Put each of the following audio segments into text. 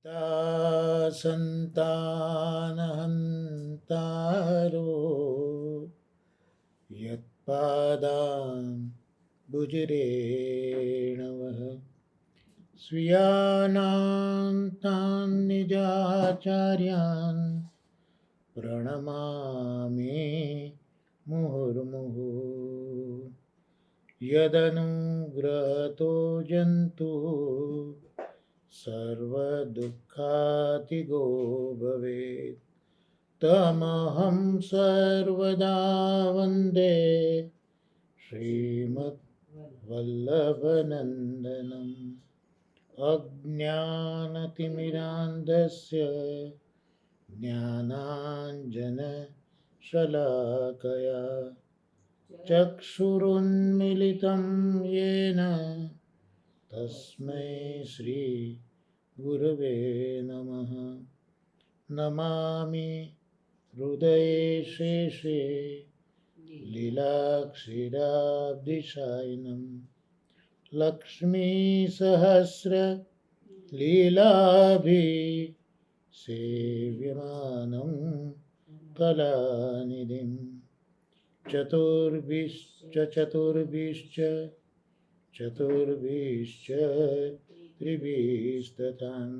તા સંતાનહંતારો યત્પાદાન બુજરેણવઃ સ્વીયાનાં તાન નિજાચાર્યાન પ્રણમામિ મુહુર્મુહુ યદનુગ્રહતો જંતુ સર્વદુઃખાતિગો ભવેત તમહં સર્વદા વંદે શ્રીમદ્વલ્લભનંદનમ અજ્ઞાનતિમિરાન્ધસ્ય જ્ઞાનાંજનશલાકયા ચક્ષુરુન્મિલિतं येन તસ્મૈ શ્રી ગુરવે નમઃ નમામિ હૃદયે શેષે લીલાક્ષીરાબ્ધિશાયિનમ લક્ષ્મીસહસ્ર લીલાભિ સેવ્યમાनं કલાનિધિં ચતુર્ભિશ્ચ ત્રિભિસ્તથાં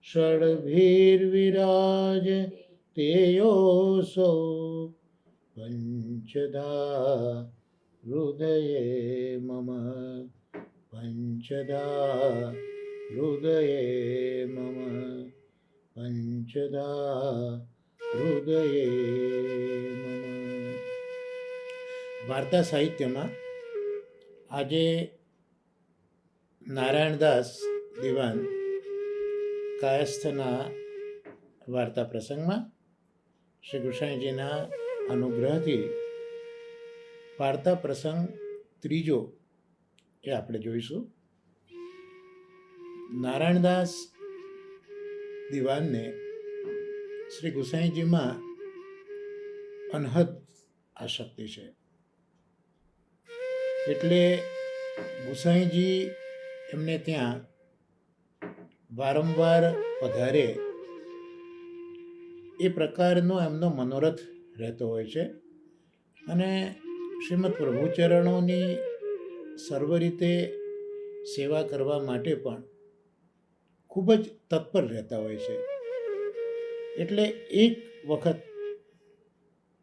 ષડ્ભિર્વિરાજ તેયોસૌ પંચદા હૃદયે મમ પંચદા હૃદયે મમ પંચદા હૃદયે મમ. વાર્તા સાહિત્યમાં આજે નારાયણદાસ દિવાન કાયસ્થના વાર્તા પ્રસંગમાં શ્રી ગુસાઈજીના અનુગ્રહથી વાર્તા પ્રસંગ ત્રીજો એ આપણે જોઈશું. નારાયણદાસ દિવાનને શ્રી ગુસાઈજીમાં અનહદ આસક્તિ છે. એટલે ગુસાઈજી એમને ત્યાં વારંવાર પધારે એ પ્રકારનો એમનો મનોરથ રહેતો હોય છે અને શ્રીમદ પ્રભુચરણોની સર્વ રીતે સેવા કરવા માટે પણ ખૂબ જ તત્પર રહેતા હોય છે. એટલે એક વખત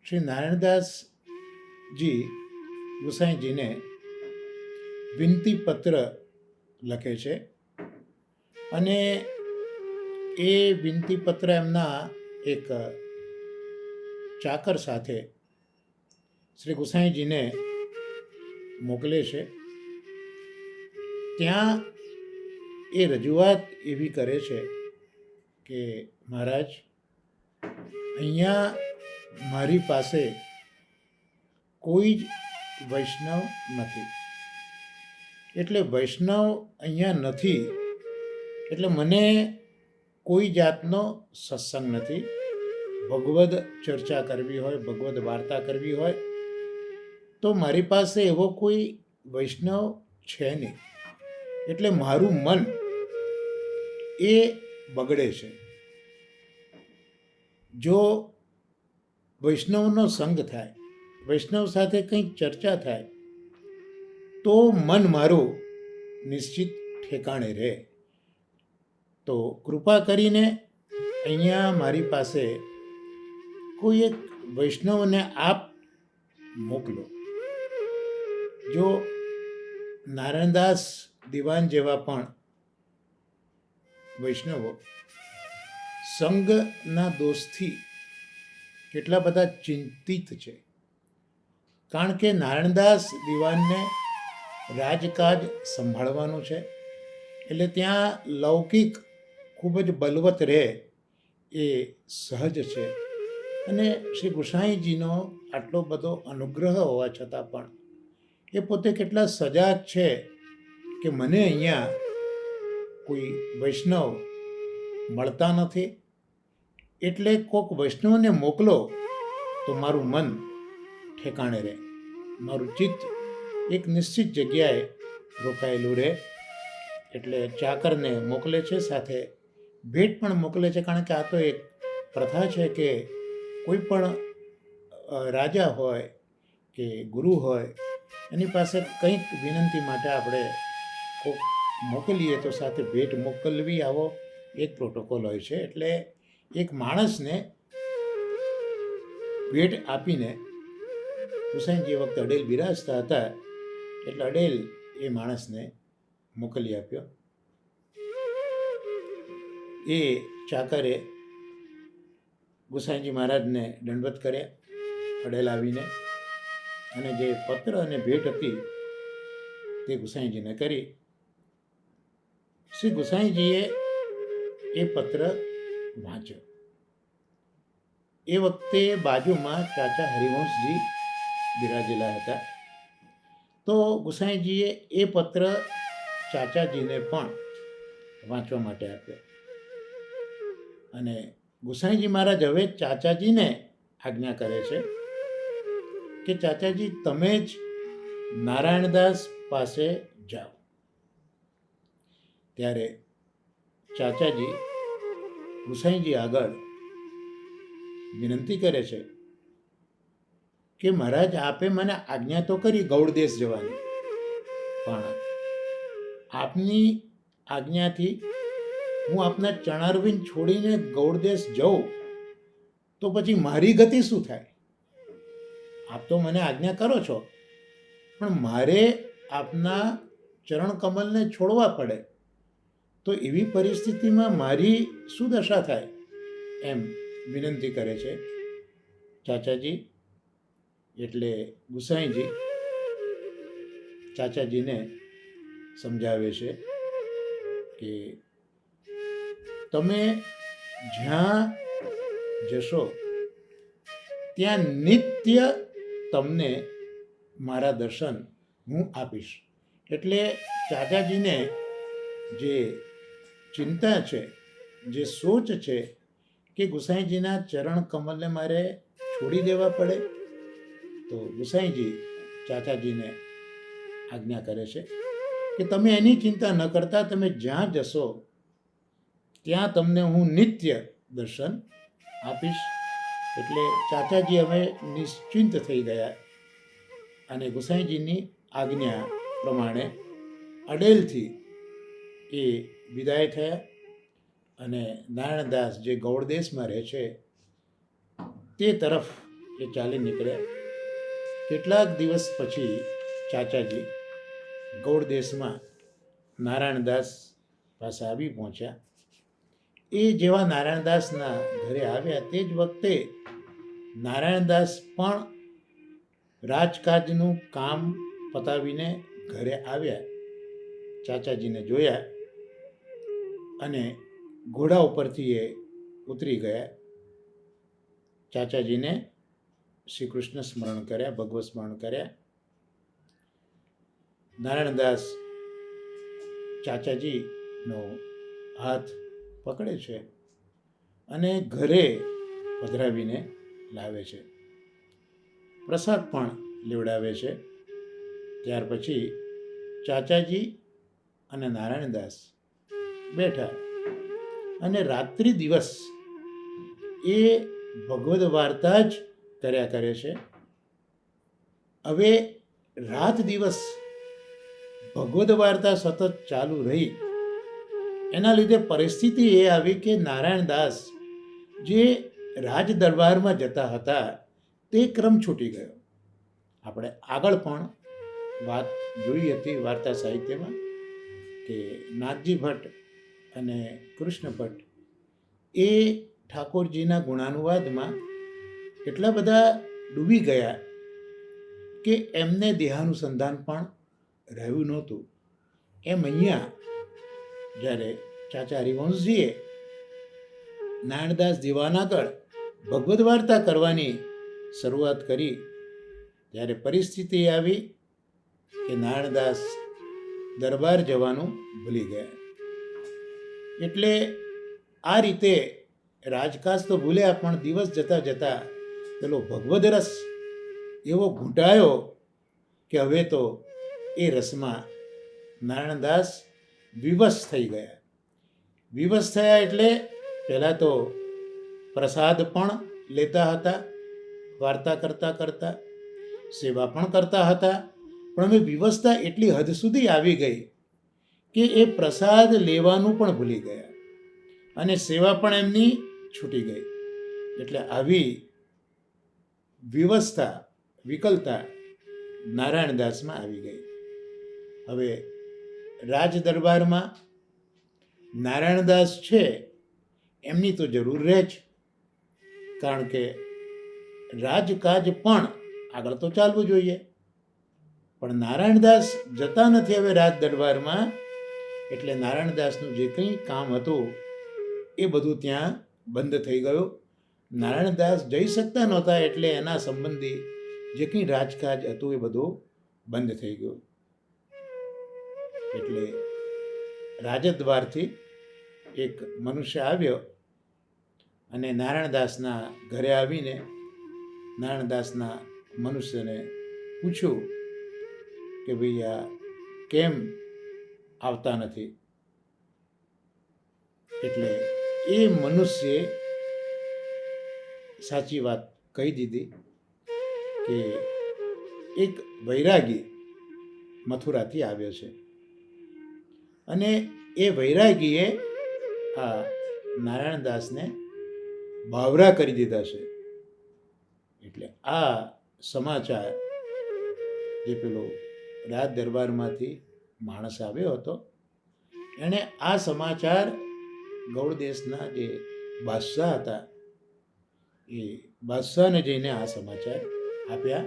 શ્રી નારાયણદાસજી ગુસાઈજીને વિનંતી પત્ર લખે છે અને એ વિનંતી પત્ર એમના એક ચાકર સાથે શ્રી ગુસાઈજીને મોકલે છે. ત્યાં એ રજૂઆત એવી કરે છે કે મહારાજ, અહીંયા મારી પાસે કોઈ જ વૈષ્ણવ નથી. એટલે વૈષ્ણવ અહીંયા નથી એટલે મને કોઈ જાતનો સત્સંગ નથી. ભગવદ ચર્ચા કરવી હોય, ભગવદ વાર્તા કરવી હોય તો મારી પાસે એવો કોઈ વૈષ્ણવ છે નહીં. એટલે મારું મન એ બગડે છે. જો વૈષ્ણવનો સંગ થાય, વૈષ્ણવ સાથે કંઈક ચર્ચા થાય તો મન મારું નિશ્ચિત ઠેકાણે રહે. તો કૃપા કરીને અહીંયા મારી પાસે કોઈ એક વૈષ્ણવને આપ મોકલો. જો નારાયણદાસ દિવાન જેવા પણ વૈષ્ણવો સંગના દોષથી કેટલા બધા ચિંતિત છે. કારણ કે નારાયણદાસ દિવાનને રાજકાજ સંભાળવાનું છે. એટલે ત્યાં લૌકિક ખૂબ જ બલવત રહે એ સહજ છે. અને શ્રી ગુસાઈજીનો આટલો બધો અનુગ્રહ હોવા છતાં પણ એ પોતે કેટલા સજાગ છે કે મને અહીંયા કોઈ વૈષ્ણવ મળતા નથી. એટલે કોઈક વૈષ્ણવને મોકલો તો મારું મન ઠેકાણે રહે, મારું ચિત્ત એક નિશ્ચિત જગ્યાએ રોકાયેલું રહે. એટલે ચાકરને મોકલે છે, સાથે ભેટ પણ મોકલે છે, કારણ કે આ તો એક પ્રથા છે કે કોઈ પણ રાજા હોય કે ગુરુ હોય એની પાસે કંઈક વિનંતી માટે આપણે કોઈક મોકલીએ તો સાથે ભેટ મોકલવી, આવો એક પ્રોટોકોલ હોય છે. એટલે એક માણસને ભેટ આપીને હુસૈનજી વખતે અડેલ બિરાજતા હતા એટલે અડેલ એ માણસને મોકલી આપ્યો. એ ચાકરે ગુસાઈજી મહારાજને દંડવત કર્યા અડેલ આવીને, અને જે પત્ર અને ભેટ હતી તે ગુસાઈજીને કરી. શ્રી ગુસાઈજીએ એ પત્ર વાંચ્યો. એ વખતે બાજુમાં ચાચા હરિવંશજી બિરાજેલા હતા. તો ગુસાઈજીએ એ પત્ર ચાચાજીને પણ વાંચવા માટે આપ્યો. અને ગુસાઈજી મહારાજ હવે ચાચાજીને આજ્ઞા કરે છે કે ચાચાજી તમે જ નારાયણદાસ પાસે જાઓ. ત્યારે ચાચાજી ગુસાઈજી આગળ વિનંતી કરે છે કે મહારાજ આપે મને આજ્ઞા તો કરી ગૌડદેશ જવાની, પણ આપની આજ્ઞાથી હું આપના ચણારવિંદ છોડીને ગૌડદેશ જાઉં તો પછી મારી ગતિ શું થાય? આપ તો મને આજ્ઞા કરો છો, પણ મારે આપના ચરણ કમલને છોડવા પડે તો એવી પરિસ્થિતિમાં મારી શું દશા થાય? એમ વિનંતી કરે છે ચાચાજી. એટલે ગુસાઈજી ચાચાજીને સમજાવે છે કે તમે જ્યાં જશો ત્યાં નિત્ય તમને મારા દર્શન હું આપીશ. એટલે ચાચાજીને જે ચિંતા છે, જે સોચ છે કે ગુસાઈજીના ચરણ કમલને મારે છોડી દેવા પડે, તો ગુસાઈજી ચાચાજીને આજ્ઞા કરે છે કે તમે એની ચિંતા ન કરતા, તમે જ્યાં જશો ત્યાં તમને હું નિત્ય દર્શન આપીશ. એટલે ચાચાજી હવે નિશ્ચિંત થઈ ગયા અને ગુસાઈજીની આજ્ઞા પ્રમાણે અડેલથી એ વિદાય થયા અને નારાયણદાસ જે ગૌડદેશમાં રહે છે તે તરફ એ ચાલી નીકળ્યા. કેટલાક દિવસ પછી ચાચાજી ગૌડદેશમાં નારાયણદાસ પાસે આવી પહોંચ્યા. એ જેવા નારાયણદાસના ઘરે આવ્યા તે જ વખતે નારાયણદાસ પણ રાજકાજનું કામ પતાવીને ઘરે આવ્યા. ચાચાજીને જોયા અને ઘોડા ઉપરથી એ ઉતરી ગયા. ચાચાજીને શ્રી કૃષ્ણ સ્મરણ કર્યા, ભગવત સ્મરણ કર્યા. નારાયણદાસ ચાચાજીનો હાથ પકડે છે અને ઘરે પધરાવીને લાવે છે, પ્રસાદ પણ લેવડાવે છે. ત્યાર પછી ચાચાજી અને નારાયણદાસ બેઠા અને રાત્રિ દિવસ એ ભગવદ વાર્તા જ કર્યા કરે છે. હવે રાત દિવસ ભગવદ વાર્તા સતત ચાલુ રહી. એના લીધે પરિસ્થિતિ એ આવી કે નારાયણદાસ જે રાજ દરબારમાં જતા હતા તે ક્રમ છૂટી ગયો. આપણે આગળ પણ વાત જોઈ હતી વાર્તા સાહિત્યમાં કે નાથજી ભટ્ટ અને કૃષ્ણ ભટ્ટ એ ઠાકોરજીના ગુણાનુવાદમાં એટલા બધા ડૂબી ગયા કે એમને દેહાનુસંધાન પણ રહ્યું નહોતું. એમ અહીંયા જ્યારે ચાચા હરિવંશજીએ નારાયણદાસ દિવાન આગળ ભગવદ વાર્તા કરવાની શરૂઆત કરી ત્યારે પરિસ્થિતિ આવી કે નારાયણદાસ દરબાર જવાનું ભૂલી ગયા. એટલે આ રીતે રાજકાજ તો ભૂલ્યા, પણ દિવસ જતા જતા પેલો ભગવદ રસ એવો ઘૂંટાયો કે હવે તો એ રસમાં નારાયણદાસ વિવશ થઈ ગયા. વિવશ થયા એટલે પહેલાં તો પ્રસાદ પણ લેતા હતા, વાર્તા કરતા કરતા સેવા પણ કરતા હતા, પણ હવે વિવશતા એટલી હદ સુધી આવી ગઈ કે એ પ્રસાદ લેવાનું પણ ભૂલી ગયા અને સેવા પણ એમની છૂટી ગઈ. એટલે આવી વિવશતા, વિકલતા નારાયણદાસમાં આવી ગઈ. હવે રાજ દરબારમાં નારાયણદાસ છે એમની તો જરૂર રહે જ, કારણ કે રાજકાજ પણ આગળ તો ચાલવું જોઈએ. પણ નારાયણદાસ જતા નથી હવે રાજ દરબારમાં, એટલે નારાયણદાસનું જે કંઈ કામ હતું એ બધું ત્યાં બંધ થઈ ગયું. નારાયણદાસ જઈ શકતા નહોતા એટલે એના સંબંધી જે કંઈ રાજકાજ હતું એ બધું બંધ થઈ ગયું. એટલે રાજદ્વારથી એક મનુષ્ય આવ્યો અને નારાયણદાસના ઘરે આવીને નારાયણદાસના મનુષ્યને પૂછ્યું કે ભાઈ આ કેમ આવતા નથી. એટલે એ મનુષ્યે સાચી વાત કહી દીધી કે એક વૈરાગી મથુરાથી આવ્યો છે અને એ વૈરાગીએ આ નારાયણદાસને બાવરા કરી દીધા છે. એટલે આ સમાચાર જે પેલો રાજ દરબારમાંથી માણસ આવ્યો હતો એણે આ સમાચાર ગૌડ દેશના જે બાદશાહ હતા એ બાદશાહને જઈને આ સમાચાર આપ્યા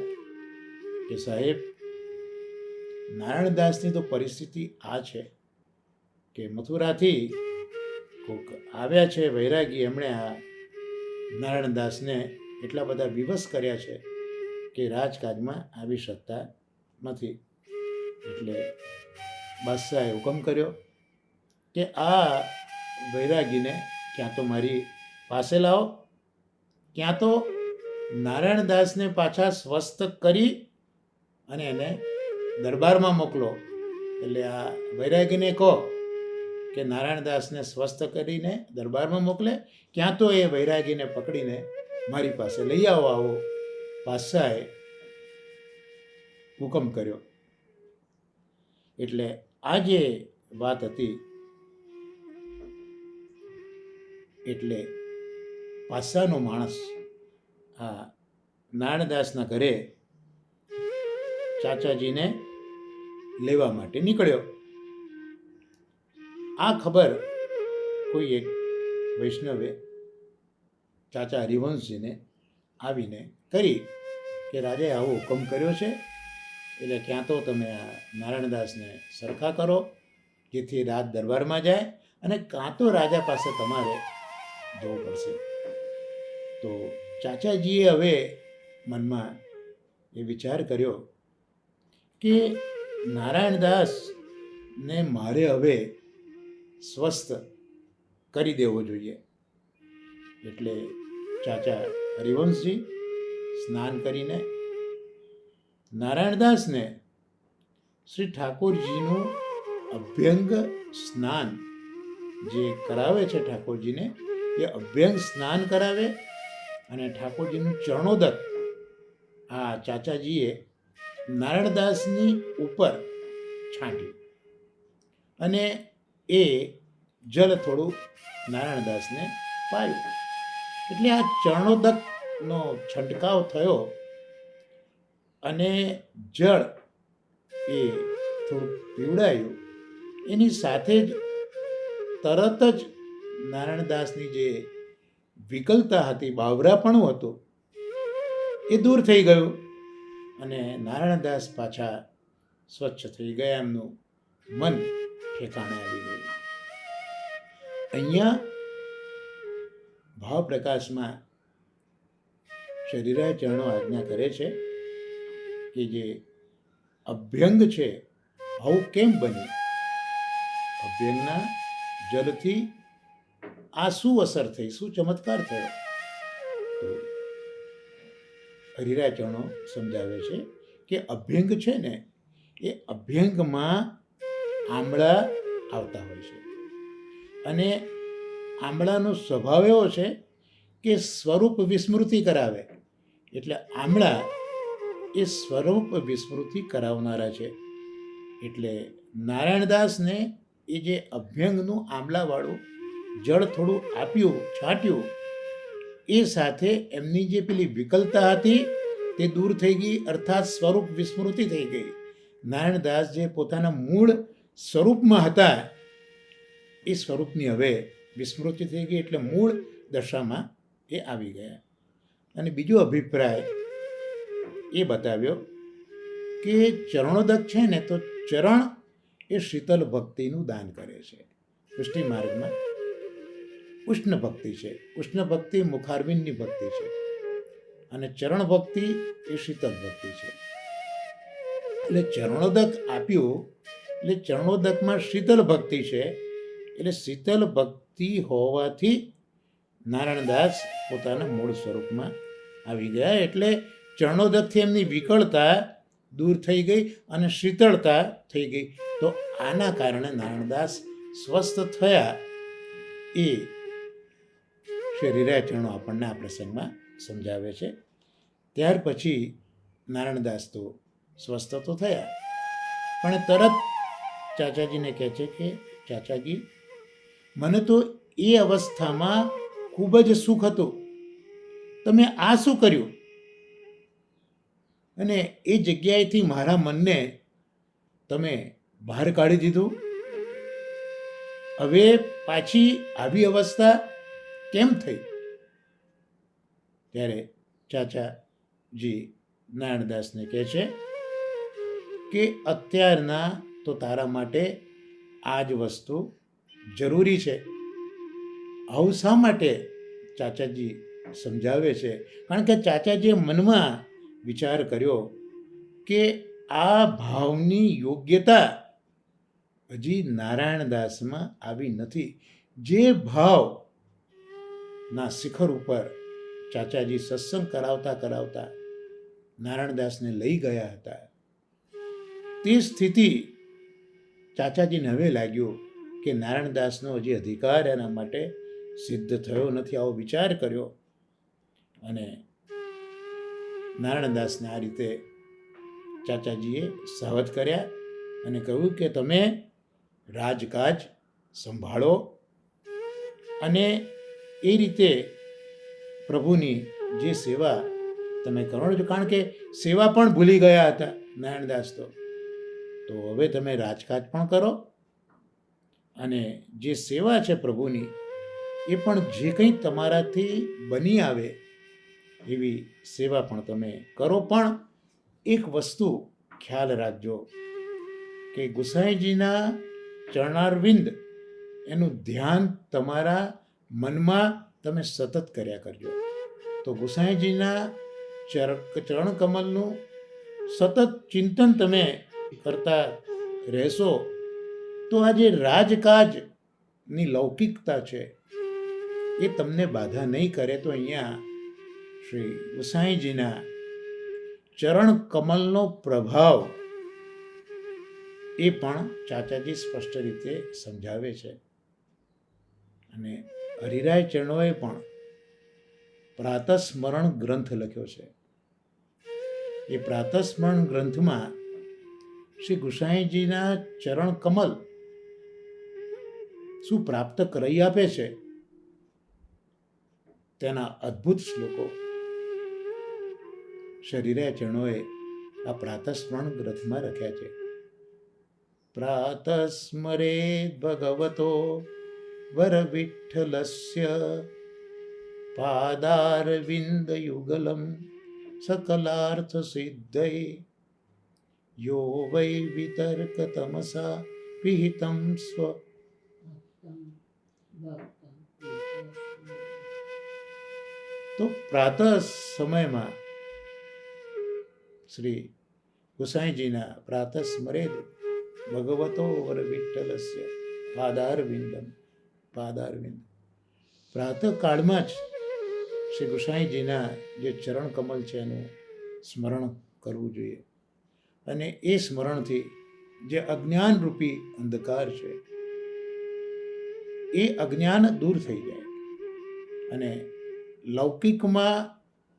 કે સાહેબ, નારાયણદાસની તો પરિસ્થિતિ આ છે કે મથુરાથી કોઈક આવ્યા છે વૈરાગી, એમણે આ નારાયણદાસને એટલા બધા વિવશ કર્યા છે કે રાજકાજમાં આવી શકતા નથી. એટલે બાદશાહે હુકમ કર્યો કે આ વૈરાગીને ક્યાં તો મારી પાસે લાવો, ક્યાં તો નારાયણદાસને પાછા સ્વસ્થ કરી અને એને દરબારમાં મોકલો. એટલે આ વૈરાગીને કહો કે નારાયણદાસને સ્વસ્થ કરીને દરબારમાં મોકલે, ક્યાં તો એ વૈરાગીને પકડીને મારી પાસે લઈ આવો બાદશાહે હુકમ કર્યો. એટલે આ જે વાત હતી એટલે બાદશાહનો માણસ આ નારાયણદાસના ઘરે ચાચાજીને લેવા માટે નીકળ્યો. આ ખબર કોઈ એક વૈષ્ણવે ચાચા હરિવંશજીને આવીને કરી કે રાજાએ આવો હુકમ કર્યો છે, એટલે ક્યાં તો તમે આ નારાયણદાસને સરખા કરો જેથી રાજ દરબારમાં જાય, અને કાં તો રાજા પાસે તમારે જવું પડશે. તો ચાચાજીએ હવે મનમાં એ વિચાર કર્યો કે નારાયણદાસને મારે હવે સ્વસ્થ કરી દેવો જોઈએ. એટલે ચાચા હરિવંશજી સ્નાન કરીને નારાયણદાસને શ્રી ઠાકોરજીનું અભ્યંગ સ્નાન જે કરાવે છે ઠાકોરજીને, એ અભ્યંગ સ્નાન કરાવે અને ઠાકોરજીનું ચરણોદક આ ચાચાજીએ નારાયણદાસની ઉપર છાંટ્યું અને એ જલ થોડું નારાયણદાસને પાયું. એટલે આ ચરણોદકનો છંટકાવ થયો અને જળ એ થોડું પીવડાયું. એની સાથે જ તરત જ નારાયણદાસની જે વિકલતા હતી, બાવરાપણું હતું, એ દૂર થઈ ગયું અને નારાયણદાસ પાછા સ્વચ્છ થઈ ગયા, એમનું મન ઠેકાણે આવી ગયું. અહીંયા ભાવ પ્રકાશમાં શરીરાય ચરણો આજ્ઞા કરે છે કે જે અભ્યંગ છે આવું કેમ બન્યું, અભ્યંગના જલથી આ શું અસર થઈ, શું ચમત્કાર થયો. તો હરિરાય ચરણો સમજાવે છે કે અભ્યંગ છે ને એ અભ્યંગમાં આમળા આવતા હોય છે અને આમળાનો સ્વભાવ એવો છે કે સ્વરૂપ વિસ્મૃતિ કરાવે. એટલે આમળા એ સ્વરૂપ વિસ્મૃતિ કરાવનારા છે. એટલે નારાયણદાસને એ જે અભ્યંગનું આમલાવાળું જળ થોડું આપ્યું, છાંટ્યું, એ સાથે એમની જે પેલી વિકલતા હતી તે દૂર થઈ ગઈ, અર્થાત સ્વરૂપ વિસ્મૃતિ થઈ ગઈ. નારાયણદાસ જે પોતાના મૂળ સ્વરૂપમાં હતા એ સ્વરૂપની હવે વિસ્મૃતિ થઈ ગઈ, એટલે મૂળ દશામાં એ આવી ગયા. અને બીજો અભિપ્રાય એ બતાવ્યો કે ચરણોદક છે ને, તો ચરણ એ શીતલ ભક્તિનું દાન કરે છે. પુષ્ટિ માર્ગમાં ઉષ્ણ ભક્તિ છે. ઉષ્ણ ભક્તિ મુખારવિંદની ભક્તિ છે અને ચરણ ભક્તિ એ શીતલ ભક્તિ છે. એટલે ચરણોદક આપ્યું એટલે ચરણોદકમાં શીતલ ભક્તિ છે. એટલે શીતલ ભક્તિ હોવાથી નારાયણદાસ પોતાના મૂળ સ્વરૂપમાં આવી ગયા. એટલે ચરણોદકથી એમની વિકળતા દૂર થઈ ગઈ અને શીતળતા થઈ ગઈ. તો આના કારણે નારાયણદાસ સ્વસ્થ થયા. એ શ્રી ચરણો આપણને આ પ્રસંગમાં સમજાવે છે. ત્યાર પછી નારાયણદાસ તો સ્વસ્થ તો થયા, પણ તરત ચાચાજીને કહે છે કે ચાચાજી, મને તો એ અવસ્થામાં ખૂબ જ સુખ હતું, તમે આ શું કર્યું? અને એ જગ્યાએથી મારા મનને તમે બહાર કાઢી દીધું. હવે પાછી આવી અવસ્થા કેમ થઈ? ત્યારે ચાચાજી નારાયણદાસને કહે છે કે અત્યારના તો તારા માટે આ જ વસ્તુ જરૂરી છે. આવું શા માટે ચાચાજી સમજાવે છે? કારણ કે ચાચાજીએ મનમાં વિચાર કર્યો કે આ ભાવની યોગ્યતા હજી નારાયણદાસમાં આવી નથી. જે ભાવના શિખર ઉપર ચાચાજી સત્સંગ કરાવતા કરાવતા નારાયણદાસને લઈ ગયા હતા, તે સ્થિતિ ચાચાજીને હવે લાગ્યું કે નારાયણદાસનો હજી અધિકાર એના માટે સિદ્ધ થયો નથી. આવો વિચાર કર્યો અને નારાયણદાસને આ રીતે ચાચાજીએ સાવધ કર્યા અને કહ્યું કે તમે રાજકાજ સંભાળો અને એ રીતે પ્રભુની જે સેવા તમે કરો છો, કારણ કે સેવા પણ ભૂલી ગયા હતા નારાયણદાસ તો હવે તમે રાજકાજ પણ કરો અને જે સેવા છે પ્રભુની એ પણ જે કંઈ તમારાથી બની આવે એવી સેવા પણ તમે કરો. પણ એક વસ્તુ ખ્યાલ રાખજો કે ગુસાઈજીના ચરણારવિંદ એનું ધ્યાન તમારા મનમાં તમે સતત કર્યા કરજો. તો ગુસાઈજીના ચરણ કમલનું સતત ચિંતન તમે કરતા રહેશો તો આ જે રાજકાજની લૌકિકતા છે એ તમને બાધા નહીં કરે. તો અહીંયા શ્રી ગુસાઈજીના ચરણ કમલનો પ્રભાવ એ પણ ચાચાજી સ્પષ્ટ રીતે સમજાવે છે. અને હરિરાય ચરણોએ પણ પ્રાતસ્મરણ ગ્રંથ લખ્યો છે. એ પ્રાતસ્મરણ ગ્રંથમાં શ્રી ગુસાઈજીના ચરણ કમલ શું પ્રાપ્ત કરી આપે છે તેના અદ્ભુત શ્લોકો શરીરે ચરણોએ આ પ્રાતસ્મરણ ગ્રંથમાં લખ્યા છે. પ્રાતસ્મરેદ ભગવતો વર વિઠ્ઠલસ્ય પાદારવિંદ યુગલમ સકલાર્થ સિદ્ધૈ યો વૈ વિતર્ક તમસા વિહિતમ સ્વ. તો પ્રાતઃ સમયમાં શ્રી ગુસાઈજીના પ્રાતઃ સ્મરેદ ભગવતો વર વિઠ્ઠલસ્ય પાદારવિંદમ પાદારવિંદ. પ્રાતઃકાળમાં જ શ્રી ગુસાઈજીના જે ચરણ કમલ છે એનું સ્મરણ કરવું જોઈએ. અને એ સ્મરણથી જે અજ્ઞાનરૂપી અંધકાર છે એ અજ્ઞાન દૂર થઈ જાય. અને લૌકિકમાં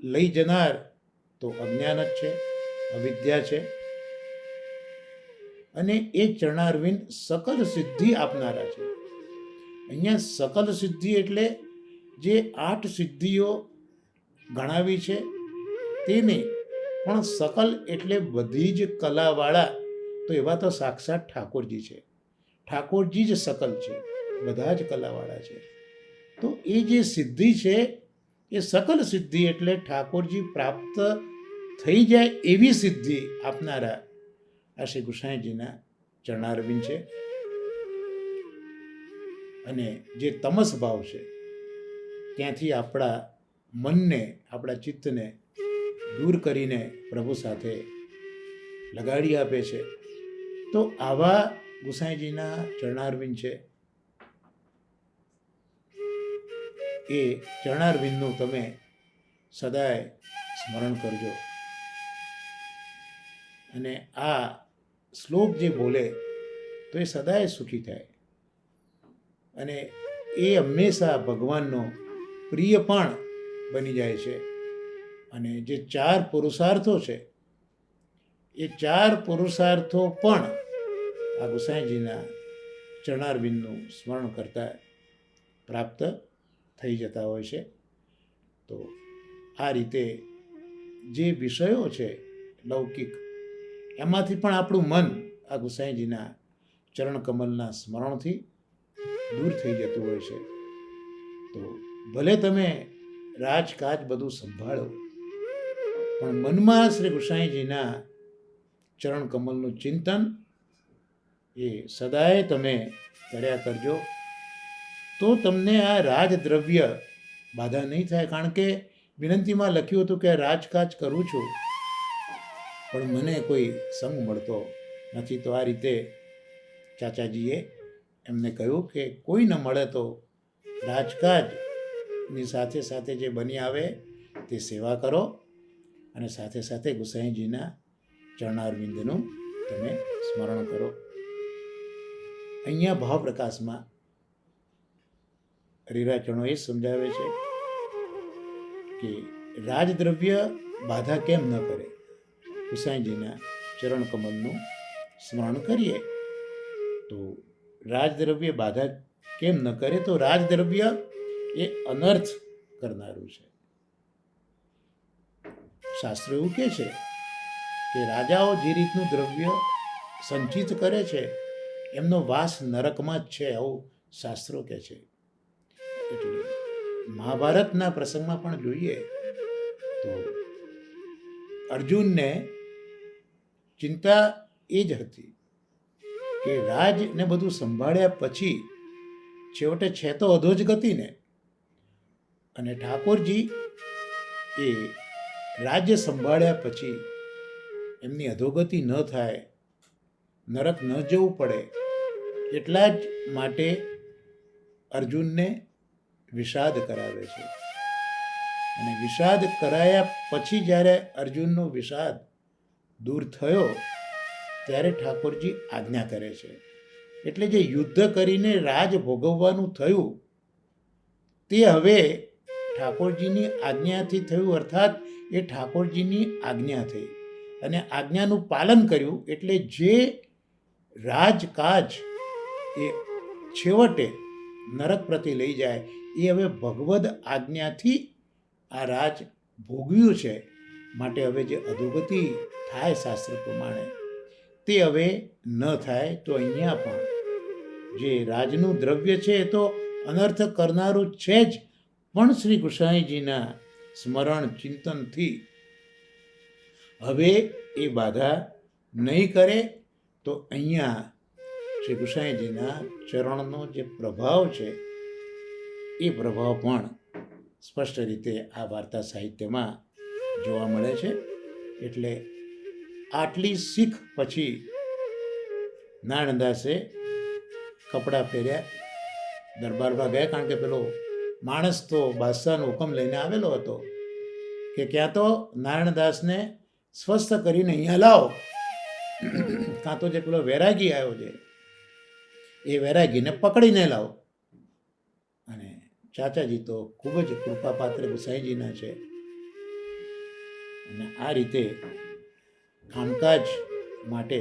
લઈ જનાર તો અજ્ઞાન જ છે, અવિદ્યા છે. અને એ ચરણારવિંદ સકલ સિદ્ધિ આપનારા છે. અહીંયા સકલ સિદ્ધિ એટલે જે 8 સિદ્ધિઓ ગણાવી છે તે નહીં, પણ સકલ એટલે બધી જ કલાવાળા. તો એવા તો સાક્ષાત ઠાકોરજી છે. ઠાકોરજી જ સકલ છે, બધા જ કલાવાળા છે. તો એ જે સિદ્ધિ છે એ સકલ સિદ્ધિ એટલે ઠાકોરજી પ્રાપ્ત થઈ જાય એવી સિદ્ધિ આપનારા આ શ્રી ગુસાઈજીના ચરણારવિંદ છે. અને જે તમસ ભાવ છે ત્યાંથી આપણા મનને, આપણા ચિત્તને દૂર કરીને પ્રભુ સાથે લગાડી આપે છે. તો આવા ગુસાઈજીના ચરણારવિંદ છે. એ ચરણારવિંદનું તમે સદાય સ્મરણ કરજો. અને આ શ્લોક જે બોલે તો એ સદાય સુખી થાય. અને એ હંમેશા ભગવાનનો પ્રિય પણ બની જાય છે. અને જે 4 પુરુષાર્થો છે એ 4 પુરુષાર્થો પણ આ ગુસાઈજીના ચરણારવિંદનું સ્મરણ કરતા પ્રાપ્ત થઈ જતા હોય છે. તો આ રીતે જે વિષયો છે લૌકિક, એમાંથી પણ આપણું મન આ ગુસાઈજીના ચરણકમલના સ્મરણથી દૂર થઈ જતું હોય છે. તો ભલે તમે રાજકાજ બધું સંભાળો, પણ મનમાં શ્રી ગુસાઈજીના ચરણકમલનું ચિંતન એ સદાય તમે કર્યા કરજો. તો તમને આ રાજદ્રવ્ય બાધા નહીં થાય. કારણ કે વિનંતીમાં લખ્યું હતું કે રાજકાજ કરું છું પણ મને કોઈ સંગ મળતો નથી. તો આ રીતે ચાચાજીએ એમને કહ્યું કે કોઈ ન મળે તો રાજકાજની સાથે સાથે જે બની આવે તે સેવા કરો, અને સાથે સાથે ગુસાઈજીના ચરણારવિંદનું તમે સ્મરણ કરો. અહીંયા ભાવ પ્રકાશમાં હરિરાચરણો એ સમજાવે છે કે રાજદ્રવ્ય બાધા કેમ ન કરે. ગુસાઈજીના ચરણકમલનું સ્મરણ કરીએ તો રાજદ્રવ્ય બાધા કેમ ન કરે. તો રાજદ્રવ્ય એ અનર્થ કરનારું છે. શાસ્ત્ર એવું કહે છે કે રાજાઓ જે રીતનું દ્રવ્ય સંચિત કરે છે એમનો વાસ નરકમાં જ છે, આવું શાસ્ત્રો કહે છે. એટલે મહાભારતના પ્રસંગમાં પણ જોઈએ તો અર્જુનને ચિંતા એ જ હતી કે રાજને બધું સંભાળ્યા પછી છેવટે છે તો અધોજગતિને, અને ઠાકોરજી એ રાજ્ય સંભાળ્યા પછી એમની અધોગતિ ન થાય, નરક ન જવું પડે, એટલા જ માટે અર્જુનને વિષાદ કરાવે છે. અને વિષાદ કરાયા પછી જ્યારે અર્જુનનો વિષાદ દૂર થયો ત્યારે ઠાકોરજી આજ્ઞા કરે છે. એટલે જે યુદ્ધ કરીને રાજ ભોગવવાનું થયું તે હવે ઠાકોરજીની આજ્ઞાથી થયું. અર્થાત એ ઠાકોરજીની આજ્ઞા થઈ અને આજ્ઞાનું પાલન કર્યું. એટલે જે રાજકાજ એ છેવટે નરક પ્રતિ લઈ જાય એ હવે ભગવદ આજ્ઞાથી આ રાજ ભોગવ્યું છે. માટે હવે જે અધોગતિ થાય શાસ્ત્ર પ્રમાણે તે હવે ન થાય. તો અહીંયા પણ જે રાજનું દ્રવ્ય છે એ તો અનર્થ કરનારું છે જ, પણ શ્રી ગુસાઈજીના સ્મરણ ચિંતનથી હવે એ બાધા નહીં કરે. તો અહીંયા શ્રી ગુસાઈજીના ચરણનો જે પ્રભાવ છે એ પ્રભાવ પણ સ્પષ્ટ રીતે આ વાર્તા સાહિત્યમાં જોવા મળે છે. એટલે આટલી શીખ પછી નારાયણદાસે કપડાં પહેર્યા, દરબારમાં ગયા. કારણ કે પેલો માણસ તો બાદશાહનો હુકમ લઈને આવેલો હતો કે ક્યાં તો નારાયણદાસને સ્વસ્થ કરીને અહીંયા લાવો, કાં તો જે પેલો વૈરાગી આવ્યો છે એ વૈરાગીને પકડીને લાવો. ચાચાજી તો ખૂબ જ કૃપાપાત્ર ગુસાઈજીના છે. અને આ રીતે કામકાજ માટે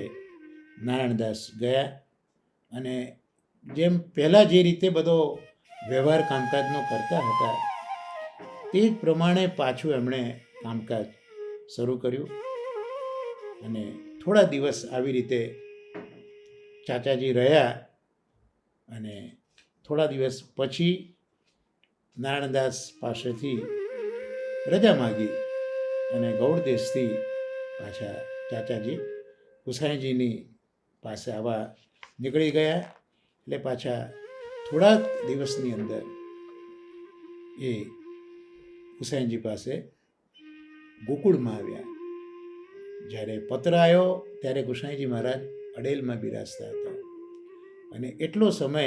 નારાયણદાસ ગયા અને જેમ પહેલાં જે રીતે બધો વ્યવહાર કામકાજનો કરતા હતા તે જ પ્રમાણે પાછું એમણે કામકાજ શરૂ કર્યું. અને થોડા દિવસ આવી રીતે ચાચાજી રહ્યા અને થોડા દિવસ પછી નારાયણદાસ પાસેથી રજા માગી અને ગૌડદેશથી પાછા ચાચાજી ગુસાઈજીની પાસે આવવા નીકળી ગયા. એટલે પાછા થોડાક દિવસની અંદર એ ગુસાઈજી પાસે ગોકુળમાં આવ્યા. જ્યારે પત્ર આવ્યો ત્યારે ગુસાઈજી મહારાજ અડેલમાં બિરાજતા હતા. અને એટલો સમય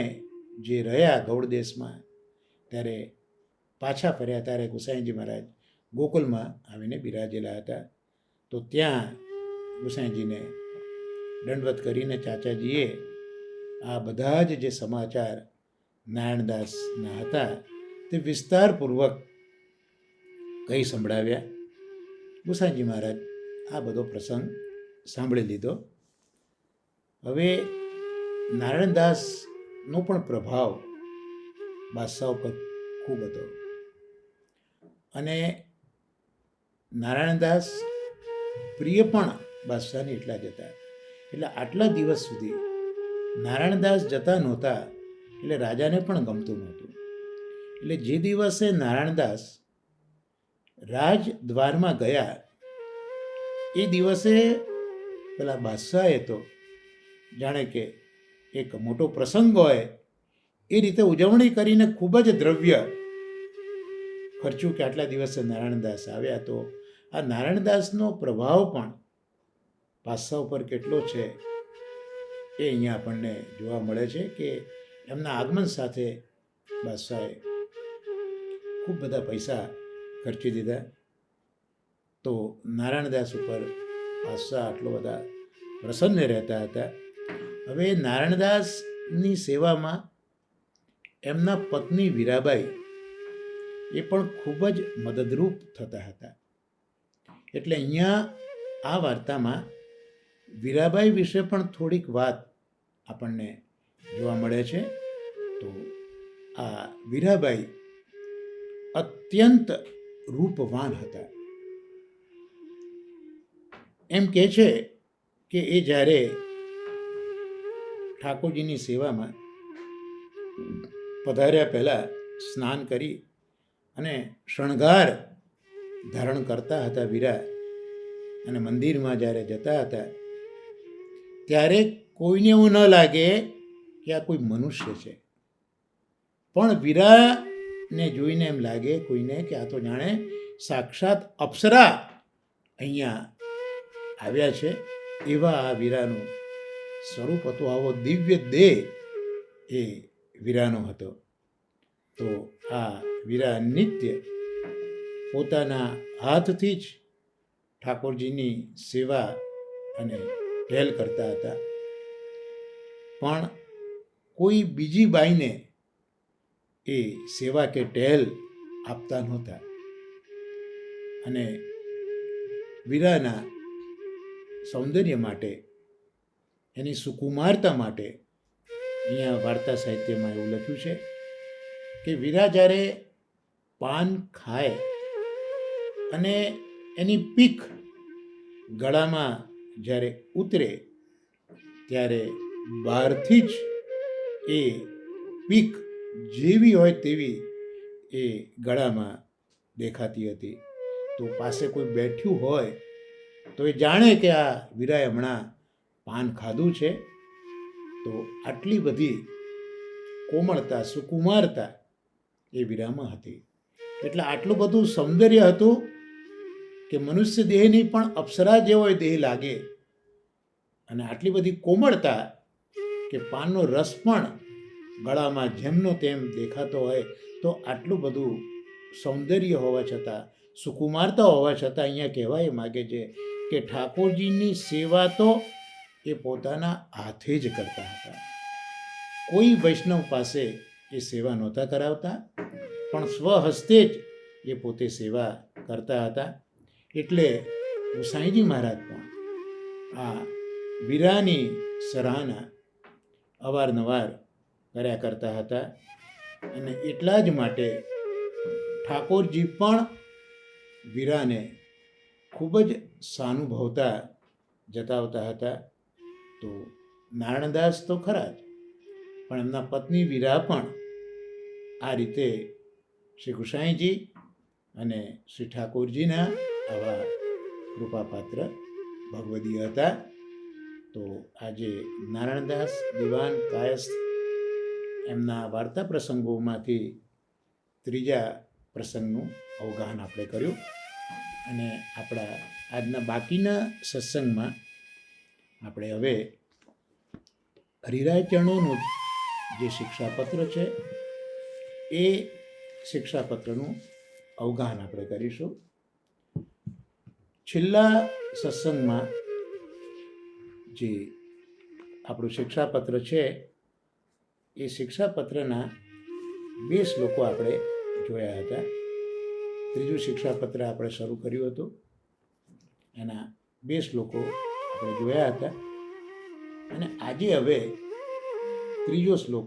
જે રહ્યા ગૌડદેશમાં ત્યારે પાછા ફર્યા ત્યારે ગુસાઈજી મહારાજ ગોકુલમાં આવીને બિરાજેલા હતા. તો ત્યાં ગુસાઈજીને દંડવત કરીને ચાચાજીએ આ બધા જ જે સમાચાર નારાયણદાસના હતા તે વિસ્તારપૂર્વક કહી સંભળાવ્યા. ગુસાઈજી મહારાજ આ બધો પ્રસંગ સાંભળી લીધો. હવે નારાયણદાસનો પણ પ્રભાવ બાદશાહ ઉપર ખૂબ હતો અને નારાયણદાસ પ્રિય પણ બાદશાહને એટલા જ હતા. એટલે આટલા દિવસ સુધી નારાયણદાસ જતા નહોતા એટલે રાજાને પણ ગમતું નહોતું. એટલે જે દિવસે નારાયણદાસ રાજદ્વારમાં ગયા એ દિવસે પેલા બાદશાહે તો જાણે કે એક મોટો પ્રસંગ હોય એ રીતે ઉજવણી કરીને ખૂબ જ દ્રવ્ય ખર્ચ્યું કે આટલા દિવસે નારાયણદાસ આવ્યા. તો આ નારાયણદાસનો પ્રભાવ પણ બાદશાહ ઉપર કેટલો છે એ અહીંયા આપણને જોવા મળે છે કે એમના આગમન સાથે બાદશાહે ખૂબ બધા પૈસા ખર્ચી દીધા. તો નારાયણદાસ ઉપર બાદશાહ આટલો બધા પ્રસન્ન રહેતા હતા. હવે નારાયણદાસની સેવામાં એમના પત્ની વીરાબાઈ એ પણ ખૂબ જ મદદરૂપ થતા હતા. એટલે અહીંયા આ વાર્તામાં વીરાબાઈ વિશે પણ થોડીક વાત આપણને જોવા મળે છે. તો આ વીરાબાઈ અત્યંત રૂપવાન હતા. એમ કહે છે કે એ જ્યારે ઠાકોરજીની સેવામાં પધાર્યા પહેલાં સ્નાન કરી અને શણગાર ધારણ કરતા હતા વીરા અને મંદિરમાં જ્યારે જતા હતા ત્યારે કોઈને એવું ન લાગે કે આ કોઈ મનુષ્ય છે, પણ વીરાને જોઈને એમ લાગે કોઈને કે આ તો જાણે સાક્ષાત અપ્સરા અહીંયા આવ્યા છે. એવા આ વીરાનું સ્વરૂપ હતું. આવો દિવ્ય દેહ એ વીરાનો હતો. તો આ વીરા નિત્ય પોતાના હાથથી જ ઠાકોરજીની સેવા અને પહેલ કરતા હતા, પણ કોઈ બીજી બાઈને એ સેવા કે ટહેલ આપતા નહોતા. અને વીરાના સૌંદર્ય માટે, એની સુકુમારતા માટે અહીંયા વાર્તા સાહિત્યમાં એવું લખ્યું છે કે વીરા જ્યારે પાન ખાય અને એની પીખ ગળામાં જ્યારે ઉતરે ત્યારે બહારથી જ એ પીખ જેવી હોય તેવી એ ગળામાં દેખાતી હતી. તો પાસે કોઈ બેઠ્યું હોય તો એ જાણે કે આ વીરાએ હમણાં પાન ખાધું છે. તો આટલી બધી કોમળતા, સુકુમારતા એ વીરામાં હતી. એટલે આટલું બધું સૌંદર્ય હતું કે મનુષ્ય દેહની પણ અપ્સરા જેવો દેહ લાગે. અને આટલી બધી કોમળતા કે પાનનો રસ પણ ગળામાં જેમનો તેમ દેખાતો હોય. તો આટલું બધું સૌંદર્ય હોવા છતાં, સુકુમારતા હોવા છતાં અહીંયા કહેવાય માગે છે કે ઠાકોરજીની સેવા તો એ પોતાના હાથે જ કરતા હતા. કોઈ વૈષ્ણવ પાસે એ સેવા નહોતા કરાવતા. પણ સ્વહસ્તે જ એ પોતે સેવા કરતા હતા. એટલે ગુસાઈજી મહારાજ પણ આ વીરાની સરાહના અવારનવાર કર્યા કરતા હતા. અને એટલા જ માટે ઠાકોરજી પણ વીરાને ખૂબ જ સાનુભવતા જતાવતા હતા. તો નારાયણદાસ તો ખરા જ, પણ એમના પત્ની વીરા પણ આ રીતે શ્રી ગુસાઈજી અને શ્રી ઠાકોરજીના આવા કૃપાપાત્ર ભગવદીય હતા. તો આજે નારાયણદાસ દિવાન કાયસ્થ એમના વાર્તા પ્રસંગોમાંથી ત્રીજા પ્રસંગનું અવગાહન આપણે કર્યું. અને આપણા આજના બાકીના સત્સંગમાં આપણે હવે હરિરાય ચરણોનું જે શિક્ષાપત્ર છે એ શિક્ષાપત્રનું અવગાહન આપણે કરીશું. છેલ્લા સત્સંગમાં જે આપણું શિક્ષાપત્ર છે એ શિક્ષાપત્રના 2 શ્લોકો આપણે જોયા હતા. ત્રીજું શિક્ષાપત્ર આપણે શરૂ કર્યું હતું, એના 2 શ્લોકો આપણે જોયા હતા. અને આજે હવે ત્રીજો શ્લોક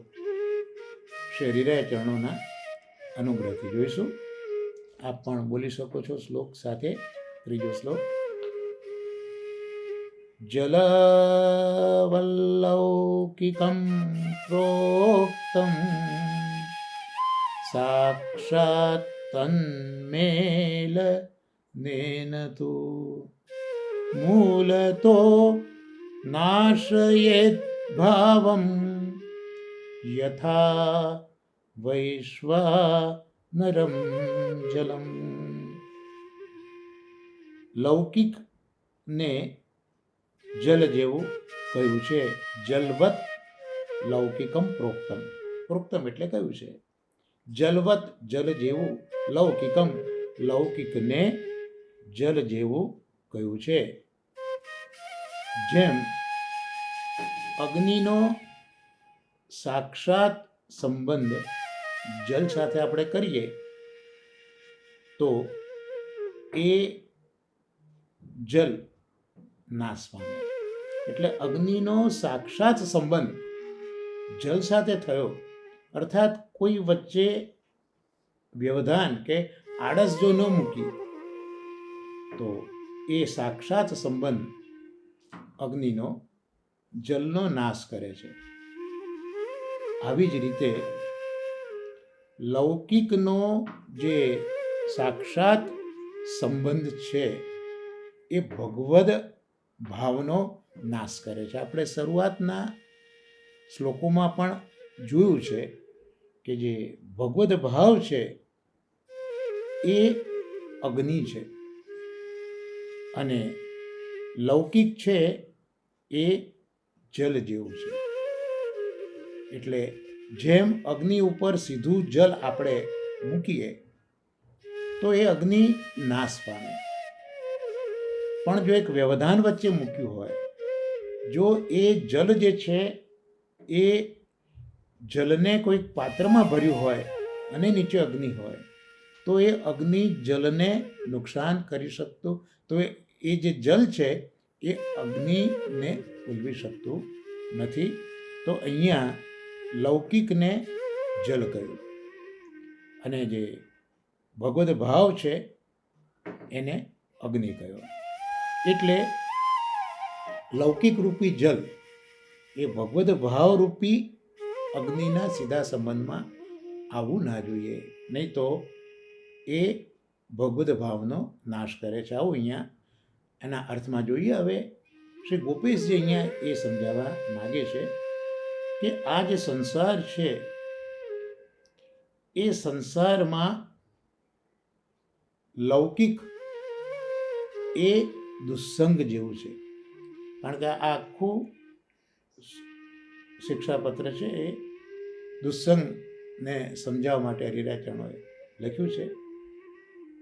શ્રી હરિરાય ચરણોના અનુગ્રહથી જોઈશું. આપ પણ બોલી શકો છો શ્લોક સાથે. ત્રીજો શ્લોક: જલવલ્લૌકિકં પ્રોક્તં સાક્ષાત તન્મેલનેન તુ મૂલતો નાશયેદ ભાવં યથા વૈશ્વાનરમ જલમ. લૌકિકને જલ જેવું કહ્યું છે. જલવત લૌકિકમ પ્રોક્તમ. પ્રોક્તમ એટલે કહ્યું છે. જલવત જલ જેવું, લૌકિકમ લૌકિકને જલ જેવું કહ્યું છે. જેમ અગ્નિનો સાક્ષાત સંબંધ જલ સાથે આપણે કરીએ તો એ જલ નાશ પામે. એટલે અગ્નિનો સાક્ષાત સંબંધ જલ સાથે થયો, અર્થાત કોઈ વચ્ચે વ્યવધાન કે આળસ જો ન મૂકી તો એ સાક્ષાત સંબંધ અગ્નિનો જલનો નાશ કરે છે. આવી જ રીતે લૌકિકનો જે સાક્ષાત સંબંધ છે એ ભગવદ ભાવનો નાશ કરે છે. આપણે શરૂઆતના શ્લોકોમાં પણ જોયું છે કે જે ભગવદ ભાવ છે એ અગ્નિ છે અને લૌકિક છે એ જલ જેવું છે. એટલે જેમ અગ્નિ ઉપર સીધું જલ આપણે મૂકીએ તો એ અગ્નિ નાશ પામે, પણ જો એક વ્યવધાન વચ્ચે મૂક્યું હોય, જો એ જલ જે છે એ જલને કોઈક પાત્રમાં ભર્યું હોય અને નીચે અગ્નિ હોય તો એ અગ્નિ જલને નુકસાન કરી શકતું, તો એ જે જલ છે એ અગ્નિને ઉલવી શકતું નથી. તો અહીંયા લૌકિકને જલ કહ્યું અને જે ભગવદ ભાવ છે એને અગ્નિ કહ્યો. એટલે લૌકિક રૂપી જલ એ ભગવદ ભાવ રૂપી અગ્નિના સીધા સંબંધમાં આવવું ના જોઈએ, નહીં તો એ ભગવદ ભાવનો નાશ કરે છે. આવું અહીંયા એના અર્થમાં જોઈએ. હવે શ્રી ગોપેશજી અહીંયા એ સમજાવવા માગે છે કે આ જે સંસાર છે એ સંસારમાં લૌકિક એ દુસ્સંગ જેવું છે. કારણ કે આ આખું શિક્ષાપત્ર છે એ દુસ્સંગને સમજાવવા માટે હરિરાય ચરણોએ લખ્યું છે.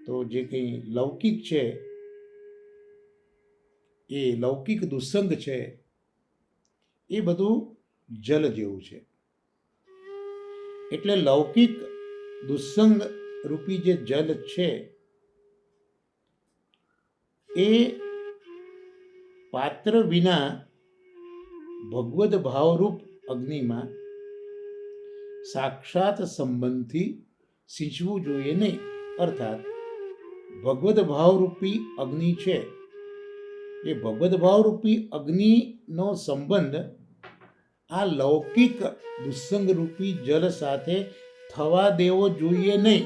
તો જે કંઈ લૌકિક છે એ લૌકિક દુસ્સંગ છે એ બધું જલ જેવું છે. એટલે લૌકિક દુસ્સંગ રૂપી જે જલ છે એ પાત્ર વિના ભગવદ ભાવરૂપ અગ્નિમાં સાક્ષાત સંબંધથી સિંચવું જોઈએ નહીં. અર્થાત ભગવદ ભાવરૂપી અગ્નિ છે એ ભગવદ ભાવરૂપી અગ્નિનો સંબંધ આ લૌકિક દુસ્સંગ રૂપી જલ સાથે થવા દેવો જોઈએ નહીં.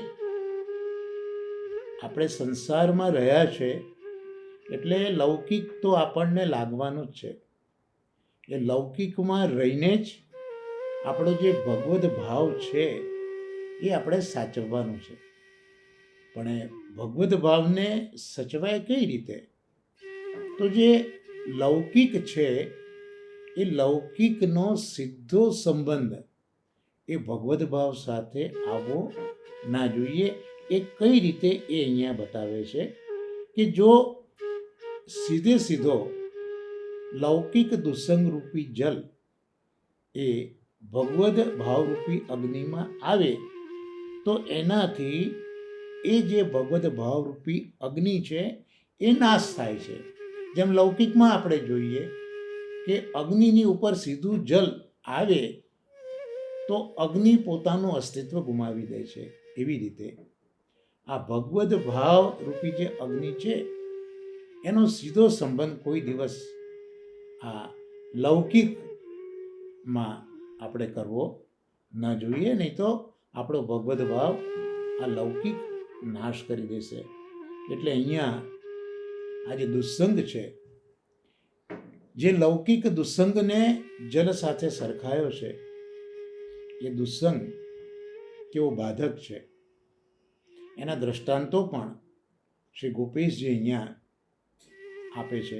આપણે સંસારમાં રહ્યા છે એટલે લૌકિક તો આપણને લાગવાનું જ છે. એ લૌકિકમાં રહીને જ આપણો જે ભગવદ ભાવ છે એ આપણે સાચવવાનું છે. પણ એ ભગવદ ભાવને સચવાય કઈ રીતે? તો જે લૌકિક છે એ લૌકિકનો સીધો સંબંધ એ ભગવદ ભાવ સાથે આવવો ના જોઈએ. એ કઈ રીતે એ અહીંયા બતાવે છે કે જો સીધે સીધો લૌકિક દુસ્સંગ રૂપી જલ એ ભગવદ ભાવરૂપી અગ્નિમાં આવે તો એનાથી એ જે ભગવદ ભાવરૂપી અગ્નિ છે એ નાશ થાય છે. જેમ લૌકિકમાં આપણે જોઈએ કે અગ્નિની ઉપર સીધું જલ આવે તો અગ્નિ પોતાનું અસ્તિત્વ ગુમાવી દે છે. એવી રીતે આ ભગવદ ભાવ રૂપી જે અગ્નિ છે એનો સીધો સંબંધ કોઈ દિવસ આ લૌકિકમાં આપણે કરવો ન જોઈએ, નહીં તો આપણો ભગવદ ભાવ આ લૌકિક નાશ કરી દેશે. એટલે અહીંયા આ જે દુસ્સંગ છે, જે લૌકિક દુસ્સંગને જલ સાથે સરખાયો છે, એ દુસ્સંગ કેવો બાધક છે એના દ્રષ્ટાંતો પણ શ્રી ગોપેશજી અહીંયા આપે છે.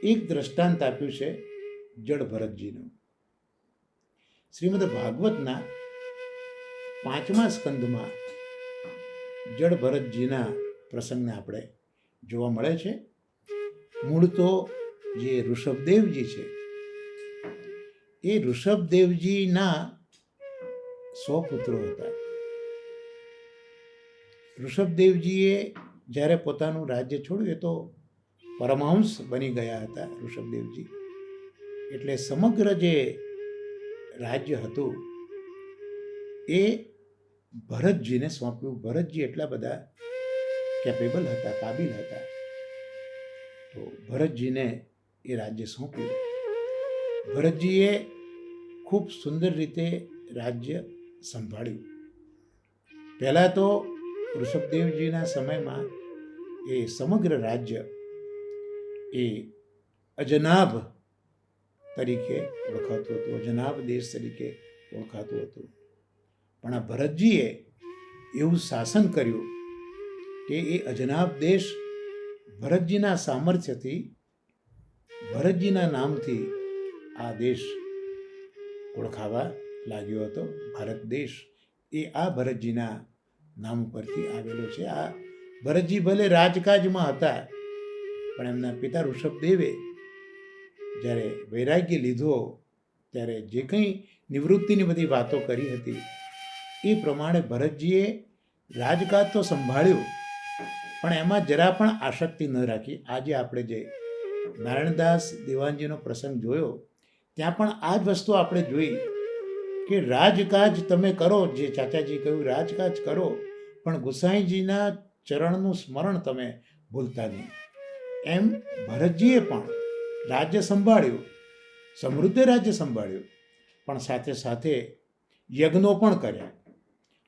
એક દ્રષ્ટાંત આપ્યું છે જડ ભરતજીનું. શ્રીમદ ભાગવતના 5મા સ્કંદમાં જડ ભરતજીના પ્રસંગને આપણે જોવા મળે છે. મૂળ તો જે ઋષભદેવજી છે એ ઋષભદેવજીના 100 પુત્રો હતા. ઋષભદેવજીએ જ્યારે પોતાનું રાજ્ય છોડ્યું તો પરમહંસ બની ગયા હતા ઋષભદેવજી. એટલે સમગ્ર જે રાજ્ય હતું એ ભરતજીને સોંપ્યું. ભરતજી એટલા બધા કેપેબલ હતા, કાબિલ હતા, તો ભરતજીને એ રાજ્ય સોંપ્યું. ભરતજીએ ખૂબ સુંદર રીતે રાજ્ય સંભાળ્યું. પહેલાં તો ઋષભદેવજીના સમયમાં એ સમગ્ર રાજ્ય એ અજનાભ તરીકે ઓળખાતું હતું, અજનાભ દેશ તરીકે ઓળખાતું હતું. પણ આ ભરતજીએ એવું શાસન કર્યું કે એ અજનાભ દેશ ભરતજીના સામર્થ્યથી, ભરતજીના નામથી આ દેશ ઓળખાવા લાગ્યો હતો. ભારત દેશ એ આ ભરતજીના નામ પરથી આવેલો છે. આ ભરતજી ભલે રાજકાજમાં હતા પણ એમના પિતા ઋષભદેવે જ્યારે વૈરાગ્ય લીધો ત્યારે જે કંઈ નિવૃત્તિની બધી વાતો કરી હતી એ પ્રમાણે ભરતજીએ રાજકાજ તો સંભાળ્યું પણ એમાં જરા પણ આસક્તિ ન રાખી. આજે આપણે જે નારાયણદાસ દિવાનજીનો પ્રસંગ જોયો ત્યાં પણ આ જ વસ્તુ આપણે જોઈ કે રાજકાજ તમે કરો, જે ચાચાજી કહ્યું રાજકાજ કરો, પણ ગુસાઈજીના ચરણનું સ્મરણ તમે ભૂલતા નહીં. એમ ભરતજીએ પણ રાજ્ય સંભાળ્યું, સમૃદ્ધ રાજ્ય સંભાળ્યું, પણ સાથે સાથે યજ્ઞો પણ કર્યા.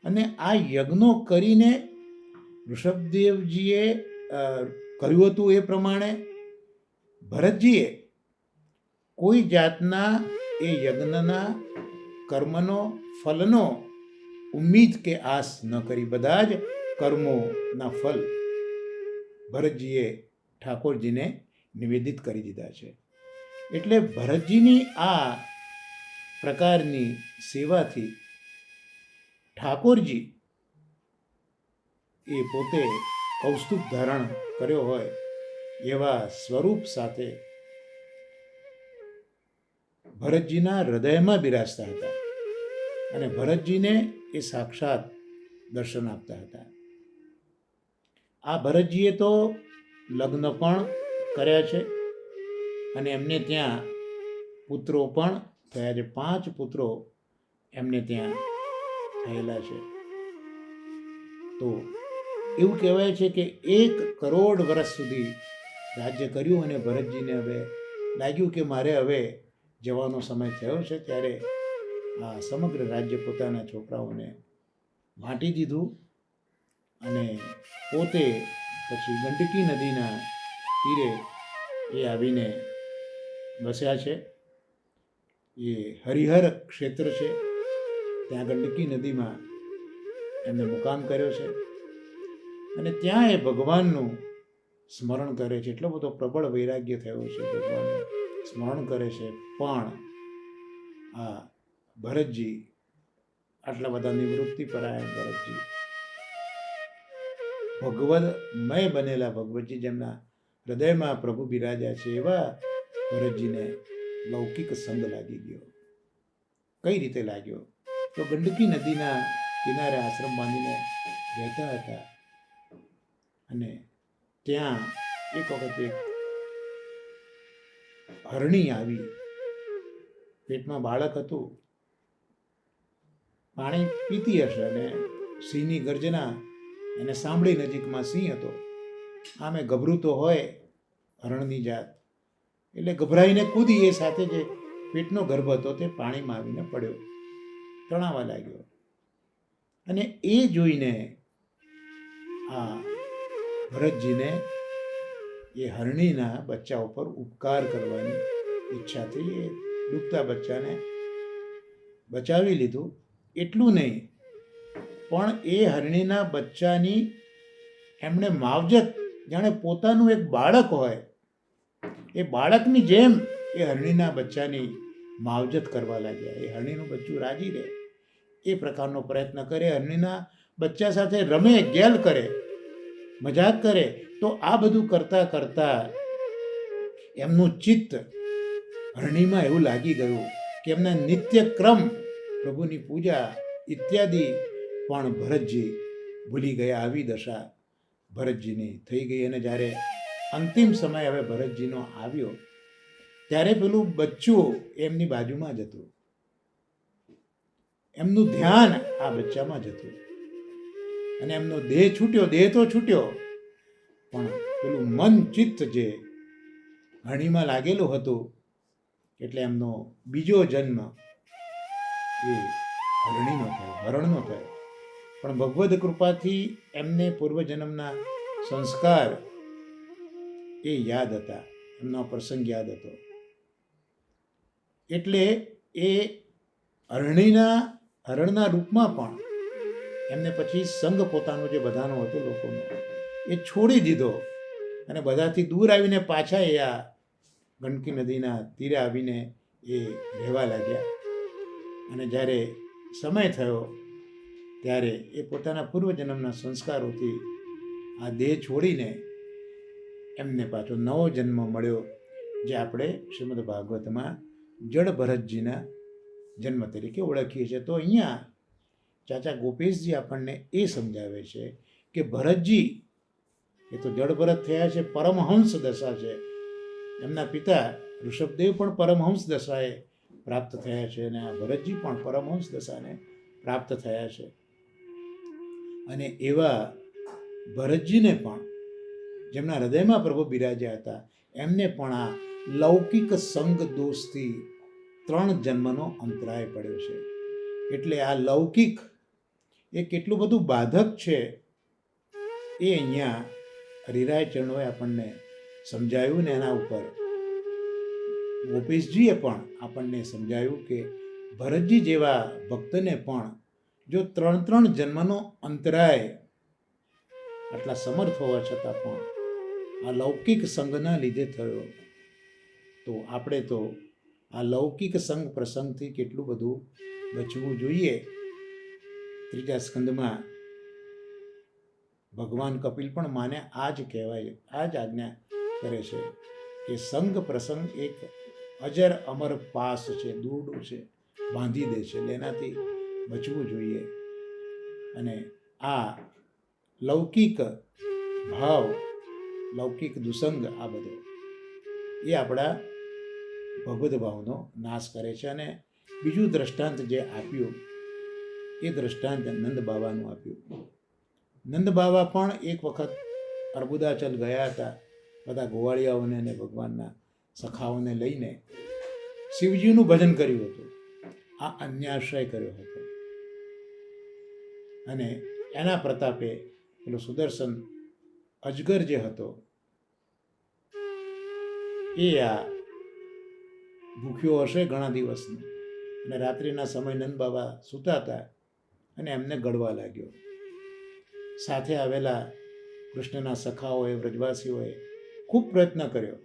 અને આ યજ્ઞો કરીને ઋષભદેવજીએ કહ્યું હતું એ પ્રમાણે ભરતજીએ કોઈ જાતના એ યજ્ઞના કર્મનો ફલનો ઉમ્મીદ કે આસ ન કરી. બધા જ કર્મોના ફલ ભરતજીએ ઠાકોરજીને નિવેદિત કરી દીધા છે. એટલે ભરતજીની આ પ્રકારની સેવાથી ઠાકોરજી એ પોતે કૌસ્તુભ ધારણ કર્યો હોય એવા સ્વરૂપ સાથે ભરતજીના હૃદયમાં બિરાજતા હતા. અને ભરતજીને એ સાક્ષાત દર્શન આપતા હતા. આ ભરતજીએ તો લગ્ન પણ કર્યા છે અને એમને ત્યાં પુત્રો પણ થયા છે. 5 પુત્રો એમને ત્યાં થયેલા છે. તો એવું કહેવાય છે કે 1 કરોડ વર્ષ સુધી રાજ્ય કર્યું અને ભરતજીને હવે લાગ્યું કે મારે હવે જવાનો સમય થયો છે. ત્યારે આ સમગ્ર રાજ્ય પોતાના છોકરાઓને વાંટી દીધું અને પોતે પછી ગંડકી નદીના તીરે એ આવીને વસ્યા છે. એ હરિહર ક્ષેત્ર છે, ત્યાં ગંડકી નદીમાં એમને મુકામ કર્યો છે અને ત્યાં એ ભગવાનનું સ્મરણ કરે છે. એટલો બધો પ્રબળ વૈરાગ્ય થયો છે, ભગવાનનું સ્મરણ કરે છે. પણ આ ભરતજી, આટલા બધા નિવૃત્તિપરાયણ ભરતજી, ભગવદમય બનેલા ભગવતજી, જેમના હૃદયમાં પ્રભુ બિરાજ્યા છે, એવા ભરતજીને લૌકિક સંગ લાગી ગયો. કઈ રીતે લાગ્યો? તો ગંડકી નદીના કિનારે આશ્રમ બાંધીને રહેતા હતા અને ત્યાં એક વખત એક હરણી આવી. પેટમાં બાળક હતું, પાણી પીતી હશે અને સિંહની ગર્જના એને સાંભળી. નજીકમાં સિંહ હતો. આમે ગભરું તો હોય હરણની જાત, એટલે ગભરાઈને કૂદી. એ સાથે જે પેટનો ગર્ભ હતો તે પાણીમાં આવીને પડ્યો, તણાવા લાગ્યો. અને એ જોઈને આ ભરતજીને એ હરણીના બચ્ચા ઉપર ઉપકાર કરવાની ઈચ્છા થઈ. એ ડૂબતા બચ્ચાને બચાવી લીધું. એટલું નહીં, પણ એ હરણીના બચ્ચાની એમણે માવજત, જાણે પોતાનું એક બાળક હોય એ બાળકની જેમ એ હરણીના બચ્ચાની માવજત કરવા લાગ્યા. એ હરણીનું બચ્ચું રાજી રહે એ પ્રકારનો પ્રયત્ન કરે, હરણીના બચ્ચા સાથે રમે, ગેલ કરે, મજાક કરે. તો આ બધું કરતાં કરતાં એમનું ચિત્ત હરણીમાં એવું લાગી ગયું કે એમના નિત્યક્રમ, પ્રભુની પૂજા ઇત્યાદિ પણ ભરતજી ભૂલી ગયા. આવી દશા ભરતજીની થઈ ગઈ. અને જ્યારે અંતિમ સમય હવે ભરતજીનો આવ્યો, ત્યારે પેલું બચ્ચું એમની બાજુમાં જ હતું. એમનું ધ્યાન આ બચ્ચામાં જ હતું અને એમનો દેહ છૂટ્યો. દેહ તો છૂટ્યો, પણ પેલું મન ચિત્ત જે હરણીમાં લાગેલું હતું, એટલે એમનો બીજો જન્મ એ હરણીનો થયો, હરણનો થયો. પણ ભગવદ કૃપાથી એમને પૂર્વજન્મના સંસ્કાર એ યાદ હતા, એમનો પ્રસંગ યાદ હતો. એટલે એ હરણના રૂપમાં પણ એમને પછી સંગ પોતાનો જે બધાનો હતો લોકોનો, એ છોડી દીધો અને બધાથી દૂર આવીને પાછા એ આ ગંડકી નદીના તીરે આવીને એ રહેવા લાગ્યા. અને જ્યારે સમય થયો ત્યારે એ પોતાના પૂર્વજન્મના સંસ્કારોથી આ દેહ છોડીને એમને પાછો નવો જન્મ મળ્યો, જે આપણે શ્રીમદ ભાગવતમાં જડ ભરતજીના જન્મ તરીકે ઓળખીએ છીએ. તો અહીંયા ચાચા ગોપેશજી આપણને એ સમજાવે છે કે ભરતજી એ તો જડ ભરત થયા છે, પરમહંસ દશા છે. એમના પિતા ઋષભદેવ પણ પરમહંસ દશાએ પ્રાપ્ત થયા છે અને આ ભરતજી પણ પરમહંસ દશાને પ્રાપ્ત થયા છે. અને એવા ભરતજીને પણ, જેમના હૃદયમાં પ્રભુ બિરાજ્યા હતા, એમને પણ આ લૌકિક સંગ દોષથી 3 જન્મનો અંતરાય પડ્યો છે. એટલે આ લૌકિક એ કેટલું બધું બાધક છે એ અહીંયા હરિરાય ચરણોએ આપણને સમજાયું ને એના ઉપર ગોપેશજીએ પણ આપણને સમજાયું કે ભરતજી જેવા ભક્તને પણ જો 3 જન્મનો અંતરાય આટલા સમર્થ હોવા છતાં પણ આ લૌકિક સંગના લીધે થયો, તો આપણે તો આ લૌકિક સંગ પ્રસંગથી કેટલું બધું બચવું જોઈએ. 3જા સ્કંદમાં ભગવાન કપિલ પણ માને આ જ કહેવાય, આ જ આજ્ઞા કરે છે કે સંગ પ્રસંગ એક અજર અમર પાસ છે, દોરડું છે, બાંધી દે છે, એટલે એનાથી બચવું જોઈએ. અને આ લૌકિક ભાવ, લૌકિક દુસંગ, આ બધો એ આપણા ભગવદ ભાવનો નાશ કરે છે. અને બીજું દ્રષ્ટાંત જે આપ્યું એ દ્રષ્ટાંત નંદ બાબાનું આપ્યું. નંદ બાબા પણ એક વખત અર્બુદાચલ ગયા હતા બધા ગોવાળિયાઓને અને ભગવાનના સખાઓને લઈને. શિવજીનું ભજન કર્યું હતું, આ અન્યાશ્રય કર્યો હતો, અને એના પ્રતાપે પેલો સુદર્શન અજગર જે હતો એ આ ભૂખ્યો હશે ઘણા દિવસનો, અને રાત્રિના સમય નંદ બાબા સૂતા હતા અને એમને ગળવા લાગ્યો. સાથે આવેલા કૃષ્ણના સખાઓએ, વ્રજવાસીઓએ ખૂબ પ્રયત્ન કર્યો.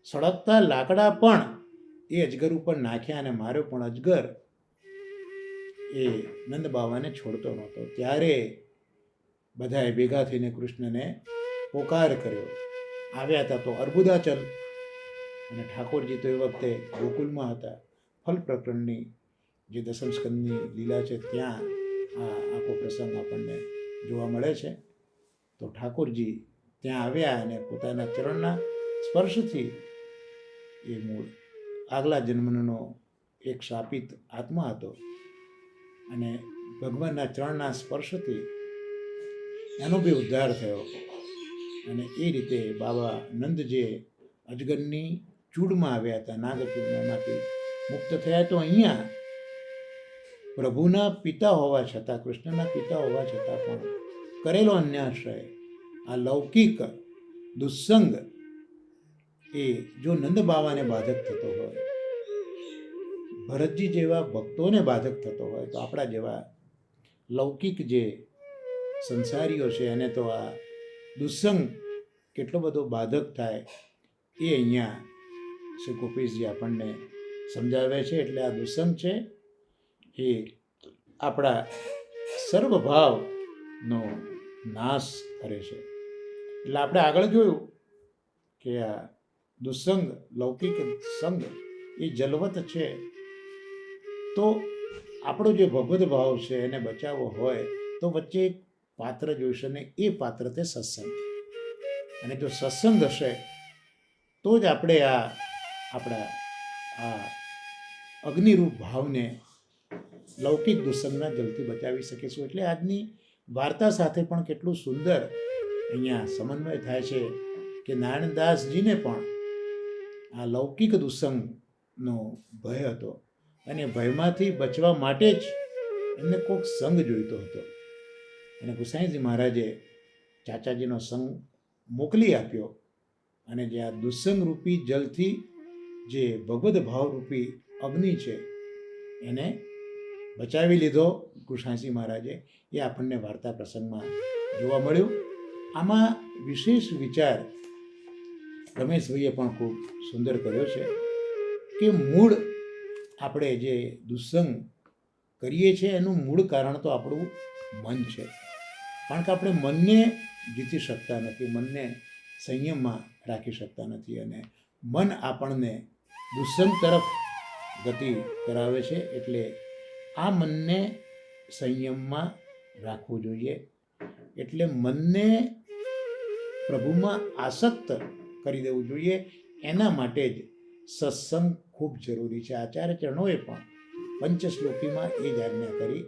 સળગતા લાકડા પણ એ અજગર ઉપર નાખ્યા અને માર્યો, પણ અજગર એ નંદ બાબાને છોડતો નહોતો. ત્યારે બધાએ ભેગા થઈને કૃષ્ણને પોકાર કર્યો. આવ્યા હતા તો અર્બુદાચલ, અને ઠાકોરજી તો એ વખતે ગોકુલમાં હતા. ફલ પ્રકરણની જે દસમ સ્કંદની લીલા છે ત્યાં આ આખો પ્રસંગ આપણને જોવા મળે છે. તો ઠાકોરજી ત્યાં આવ્યા અને પોતાના ચરણના સ્પર્શથી એ મૂળ આગલા જન્મનો એક શાપિત આત્મા હતો, અને ભગવાનના ચરણના સ્પર્શથી એનો બી ઉદ્ધાર થયો. અને એ રીતે બાબા નંદ જે અજગરની ચૂડમાં આવ્યા હતા, નાગચૂડમાં, એમાંથી મુક્ત થયા. તો અહીંયા પ્રભુના પિતા હોવા છતાં, કૃષ્ણના પિતા હોવા છતાં પણ કરેલો અન્યાશ્રય, આ લૌકિક દુસ્સંગ, એ જો નંદ બાવાને બાધક થતો હોય, ભરતજી જેવા ભક્તોને બાધક થતો હોય, તો આપણા જેવા લૌકિક જે સંસારીઓ છે એને તો આ દુસ્સંગ કેટલો બધો બાધક થાય એ અહીંયા શ્રી ગોપીજી આપણને સમજાવે છે. એટલે આ દુસ્સંગ છે એ આપણા સર્વભાવનો નાશ કરે છે. એટલે આપણે આગળ જોયું કે આ દુસ્સંગ, લૌકિક સંગ એ જલવત છે. તો આપણો જે ભગવદ ભાવ છે એને બચાવવો હોય તો વચ્ચે એક પાત્ર જોઈશે, ને એ પાત્ર તે સત્સંગ. અને જો સત્સંગ હશે તો જ આપણે આપણા આ અગ્નિરૂપ ભાવને લૌકિક દુસ્સંગના જલથી બચાવી શકીશું. એટલે આજની વાર્તા સાથે પણ કેટલું સુંદર અહીંયા સમન્વય થાય છે કે નારાયણદાસજીને પણ આ લૌકિક દુસ્સંગનો ભય હતો, અને ભયમાંથી બચવા માટે જ એમને કોઈક સંગ જોઈતો હતો. અને ગુસાઈજી મહારાજે ચાચાજીનો સંગ મોકલી આપ્યો, અને જે આ દુસ્સંગ રૂપી જલથી જે ભગવદ ભાવરૂપી અગ્નિ છે એને બચાવી લીધો ગુસાઈજી મહારાજે. એ આપણને વાર્તા પ્રસંગમાં જોવા મળ્યું. આમાં વિશેષ વિચાર રમેશભાઈએ પણ ખૂબ સુંદર કર્યો છે કે મૂળ આપણે જે દુસ્સંગ કરીએ છીએ એનું મૂળ કારણ તો આપણું મન છે. કારણ કે આપણે મનને જીતી શકતા નથી, મનને સંયમમાં રાખી શકતા નથી, અને મન આપણને દુસ્સંગ તરફ ગતિ કરાવે છે. એટલે આ મનને સંયમમાં રાખવું જોઈએ. એટલે મનને પ્રભુમાં આસક્ત કરી દેવું જોઈએ. એના માટે જ સત્સંગ ખૂબ જરૂરી છે. આચાર્ય ચરણોએ પણ પંચશ્લોકીમાં એ જ આજ્ઞા કરી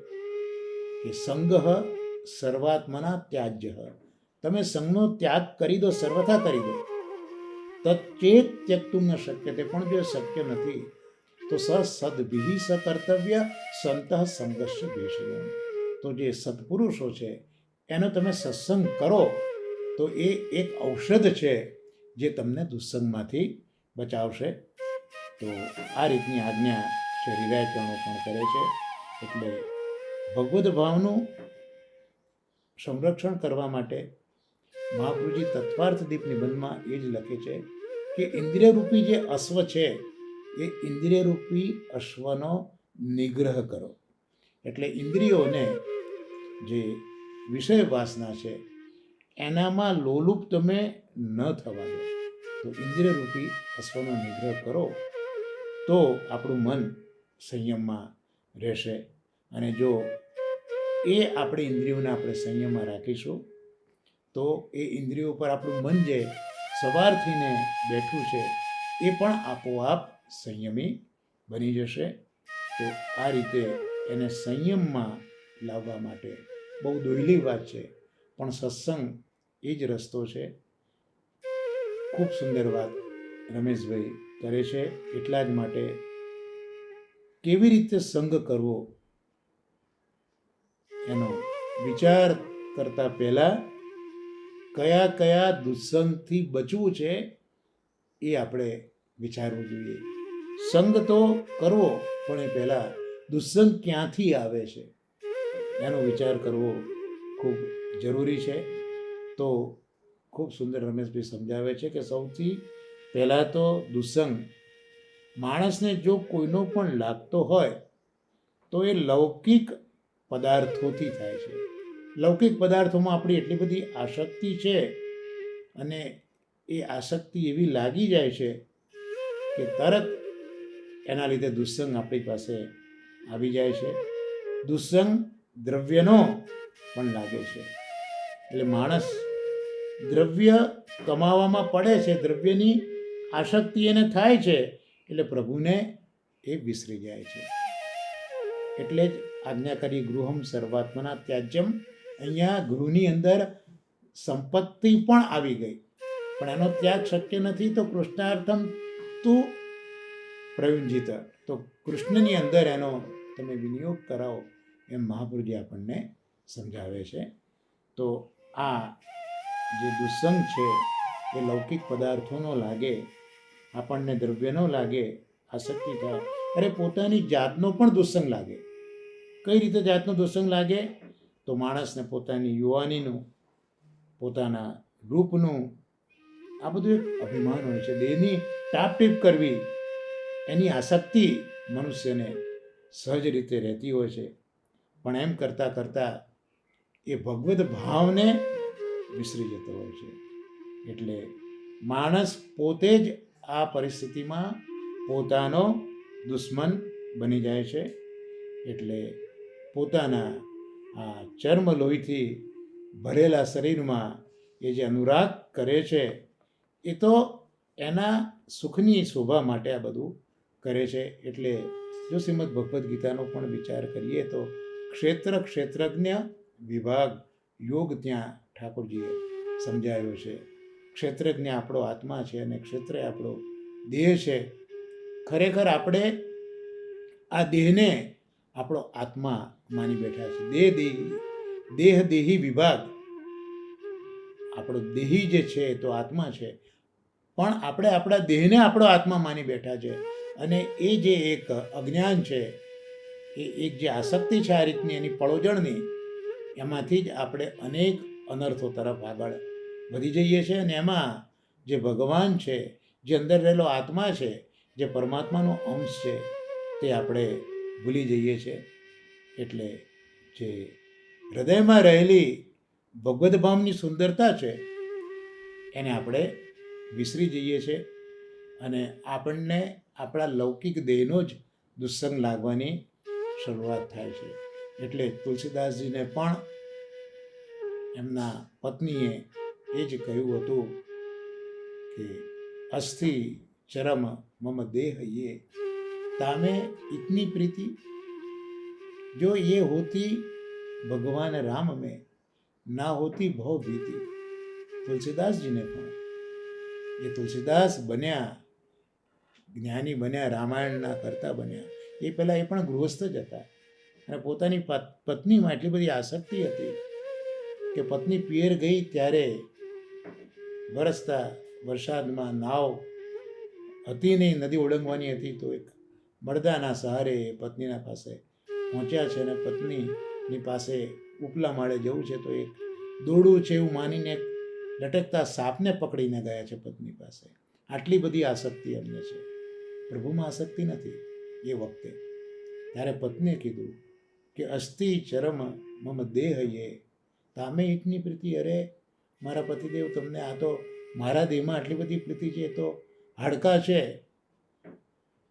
કે સંગઃ સર્વાત્મના ત્યાજ્ય. તમે સંગનો ત્યાગ કરી દો, સર્વથા કરી દો. તચ્ચેત ત્યક્તુમ ન શક્યતે, પણ જો શક્ય નથી તો સદભિ સકર્તવ્ય સંતઃ સંગસ્ય ભેષજમ. તો જે સત્પુરુષો છે એનો તમે સત્સંગ કરો તો એ એક ઔષધ છે જે તમને દુસ્સંગમાંથી બચાવશે. તો આ રીતની આજ્ઞા શ્રી હરિરાય ચરણો પણ કરે છે. એટલે ભગવદ ભાવનું સંરક્ષણ કરવા માટે મહાપ્રભુજી તત્વાર્થ દીપ નિબંધમાં એ જ લખે છે કે ઇન્દ્રિયરૂપી જે અશ્વ છે એ ઇન્દ્રિયરૂપી અશ્વનો નિગ્રહ કરો. એટલે ઇન્દ્રિયોને જે વિષય વાસના છે એનામાં લોલુપ તમે ન થવા દો. તો ઇન્દ્રિયરૂપી અશ્વનો નિગ્રહ કરો તો આપણું મન સંયમમાં રહેશે. અને જો એ આપણી ઇન્દ્રિયોને આપણે સંયમમાં રાખીશું તો એ ઇન્દ્રિયો પર આપણું મન જે સવાર થઈને બેઠું છે એ પણ આપોઆપ સંયમી બની જશે. તો આ રીતે એને સંયમમાં લાવવા માટે બહુ દોયલી વાત છે, પણ સત્સંગ એ જ રસ્તો છે. ખૂબ સુંદર વાત રમેશભાઈ કરે છે. એટલા જ માટે કેવી રીતે સંગ કરવો એનો વિચાર કરતા પહેલાં કયા કયા દુસ્સંગથી બચવું છે એ આપણે વિચારવું જોઈએ. સંગ તો કરવો, પણ એ પહેલાં દુસ્સંગ ક્યાંથી આવે છે એનો વિચાર કરવો ખૂબ જરૂરી છે. તો ખૂબ સુંદર રમેશભાઈ સમજાવે છે કે સૌથી પહેલાં તો દુસ્સંગ માણસને જો કોઈનો પણ લાગતો હોય તો એ લૌકિક પદાર્થોથી થાય છે. લૌકિક પદાર્થોમાં આપણી એટલી બધી આસક્તિ છે અને એ આસક્તિ એવી લાગી જાય છે કે તરત એના લીધે દુસ્સંગ આપણી પાસે આવી જાય છે. દુસ્સંગ દ્રવ્યનો પણ લાગે છે. એટલે માણસ દ્રવ્ય કમાવામાં પડે છે, દ્રવ્યની આસક્તિ એને થાય છે, એટલે પ્રભુને એ વિસરી જાય છે. એટલે જ આજ્ઞાકારી ગૃહમ સર્વાત્મના ત્યાજ્યમ, અહીંયા ગૃહની અંદર સંપત્તિ પણ આવી ગઈ, પણ એનો ત્યાગ શક્ય નથી. તો કૃષ્ણાર્થમ તું પ્રયુંજિત, તો કૃષ્ણની અંદર એનો તમે વિનિયોગ કરાવો એમ મહાપુરુષજી આપણને સમજાવે છે. તો આ જે દુસ્સંગ છે એ લૌકિક પદાર્થોનો લાગે, આપણને દ્રવ્યનો લાગે, આસક્તિ થાય. અરે પોતાની જાતનો પણ દુસ્સંગ લાગે. કઈ રીતે જાતનો દુસ્સંગ લાગે? તો માણસને પોતાની યુવાનીનું, પોતાના રૂપનું, આ બધું એક અભિમાન હોય છે. દેહની ટાપટીપ કરવી એની આસક્તિ મનુષ્યને સહજ રીતે રહેતી હોય છે. પણ એમ કરતાં કરતાં એ ભગવદ્ ભાવને વિસરી જતો હોય છે. એટલે માણસ પોતે જ આ પરિસ્થિતિમાં પોતાનો દુશ્મન બની જાય છે. એટલે પોતાના આ ચર્મ લોહીથી ભરેલા શરીરમાં એ જે અનુરાગ કરે છે એ તો એના સુખની શોભા માટે આ બધું કરે છે. એટલે જો શ્રીમદ ભગવદ્ ગીતાનો પણ વિચાર કરીએ તો ક્ષેત્રજ્ઞ વિભાગ યોગ ત્યાં ઠાકોરજીએ સમજાવ્યો છે. ક્ષેત્રજ્ઞ આપણો આત્મા છે અને ક્ષેત્ર આપણો દેહ છે. ખરેખર આપણે આ દેહને આપણો આત્મા માની બેઠા છે. દેહી વિભાગ, આપણો દેહી જે છે તો આત્મા છે, પણ આપણે આપણા દેહને આપણો આત્મા માની બેઠા છે. અને એ જે એક અજ્ઞાન છે, એ એક જે આસક્તિ છે આ રીતની એની પળોજણની, એમાંથી જ આપણે અનેક અનર્થો તરફ આગળ વધી જઈએ છીએ. અને એમાં જે ભગવાન છે, જે અંદર રહેલો આત્મા છે, જે પરમાત્માનો અંશ છે, તે આપણે ભૂલી જઈએ છીએ. એટલે જે હૃદયમાં રહેલી ભગવદ્ ભાવની સુંદરતા છે એને આપણે વિસરી જઈએ છીએ અને આપણને આપણા લૌકિક દેહનો જ દુસ્સંગ લાગવાની શરૂઆત થાય છે. એટલે તુલસીદાસજીને પણ એમના પત્નીએ એ જ કહ્યું હતું કે અસ્થિ ચરમ મમ દેહ ये तामे इतनी प्रीति जो ये होती भगवान राम में ना होती भव भीति. તુલસીદાસજીને પણ એ તુલસીદાસ બન્યા, જ્ઞાની બન્યા, રામાયણના કરતા બન્યા, એ પહેલાં એ પણ ગૃહસ્થ જ હતા. અને પોતાની પત્નીમાં એટલી બધી આસક્તિ હતી કે પત્ની પિયર ગઈ ત્યારે વરસતા વરસાદમાં નાવ હતી નહીં, નદી ઓળંગવાની હતી, તો એક મળદાના સહારે પત્નીના પાસે પહોંચ્યા છે. અને પત્નીની પાસે ઉપલા માળે જવું છે તો એક દોરડું છે એવું માનીને લટકતા સાપને પકડીને ગયા છે પત્ની પાસે. આટલી બધી આસક્તિ એમને છે, પ્રભુમાં આસક્તિ નથી એ વખતે. ત્યારે પત્નીએ કીધું કે અસ્થિ ચરમ મમ દેહ ये તામે ઇતની પ્રીતિ. અરે મારા પતિદેવ, તમને આ તો મારા દેહમાં આટલી બધી પ્રીતિ છે, તો હાડકાં છે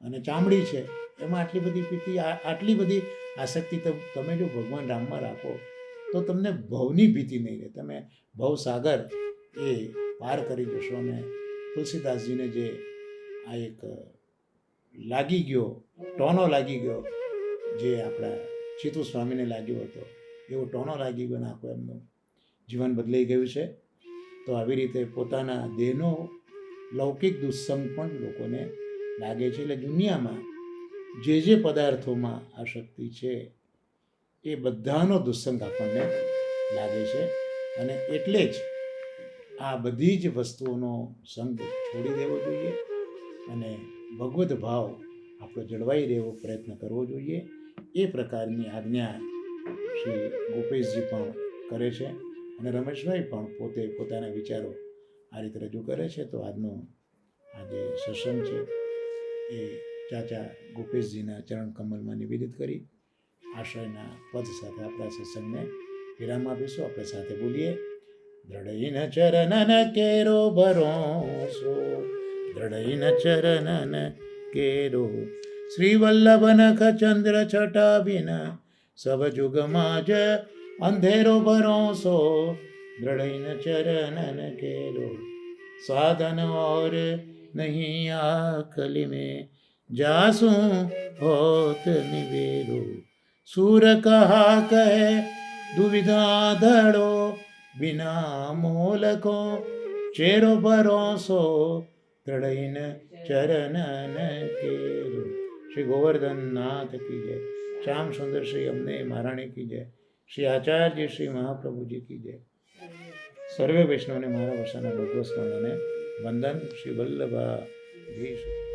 અને ચામડી છે, એમાં આટલી બધી પ્રીતિ, આટલી બધી આસક્તિ તો તમે જો ભગવાન રામમાં રાખો તો તમને ભવની ભીતિ નહીં રહે. તમે ભવસાગર એ પાર કરી જશો. અને તુલસીદાસજીને જે આ એક લાગી ગયો, ટોનો લાગી ગયો, જે આપણા ચિતુ સ્વામીને લાગ્યો હતો, એવો ટોનો લાગી ગયો અને આખું એમનું જીવન બદલાઈ ગયું છે. તો આવી રીતે પોતાના દેહનો લૌકિક દુસ્સંગ પણ લોકોને લાગે છે. એટલે દુનિયામાં જે પદાર્થોમાં આસક્તિ છે એ બધાનો દુસ્સંગ આપણને લાગે છે. અને એટલે જ આ બધી જ વસ્તુઓનો સંગ છોડી દેવો જોઈએ અને ભગવદ્ ભાવ આપણો જળવાઈ રહેવો પ્રયત્ન કરવો જોઈએ. એ પ્રકારની આજ્ઞા શ્રી ગોપેશજી પણ કરે છે અને રમેશભાઈ પણ પોતે પોતાના વિચારો આ રીતે રજૂ કરે છે. તો આજનો આ જે સત્સંગ છે એ ચાચા ગોપેશજીના ચરણ કમલમાં નિવેદિત કરી આશ્રયના પદ સાથે આપણા સત્સંગને વિરામ આપીશું. આપણે સાથે બોલીએ, દ્રઢઈન ચરણન કેરો ભરોસો, દ્રઢઈન ચરણન કેરો, શ્રી વલ્લભ નખ ચંદ્ર છટા બિન સબ જુગમાં જ અંધેરો ભરોસો, દ્રઢઈન ચરણન કેરો, साधन और नहीं आकल में जासूं होत निवेरो, सूर कहा कहे दुविधा धड़ो, बिना मोल को चेरो भरोસો, દ્રઢઈન ચરણન કેરો. શ્રી ગોવર્ધન નાથ કી જય, શ્યામ સુંદર શ્રી અમને મહારાણી કી જય, શ્રી આચાર્ય શ્રી મહાપ્રભુજી કી જય. સર્વે વૈષ્ણવને મારા વર્ષાના ભગવત સ્મરણને વંદન. શ્રી વલ્લભાધીશ.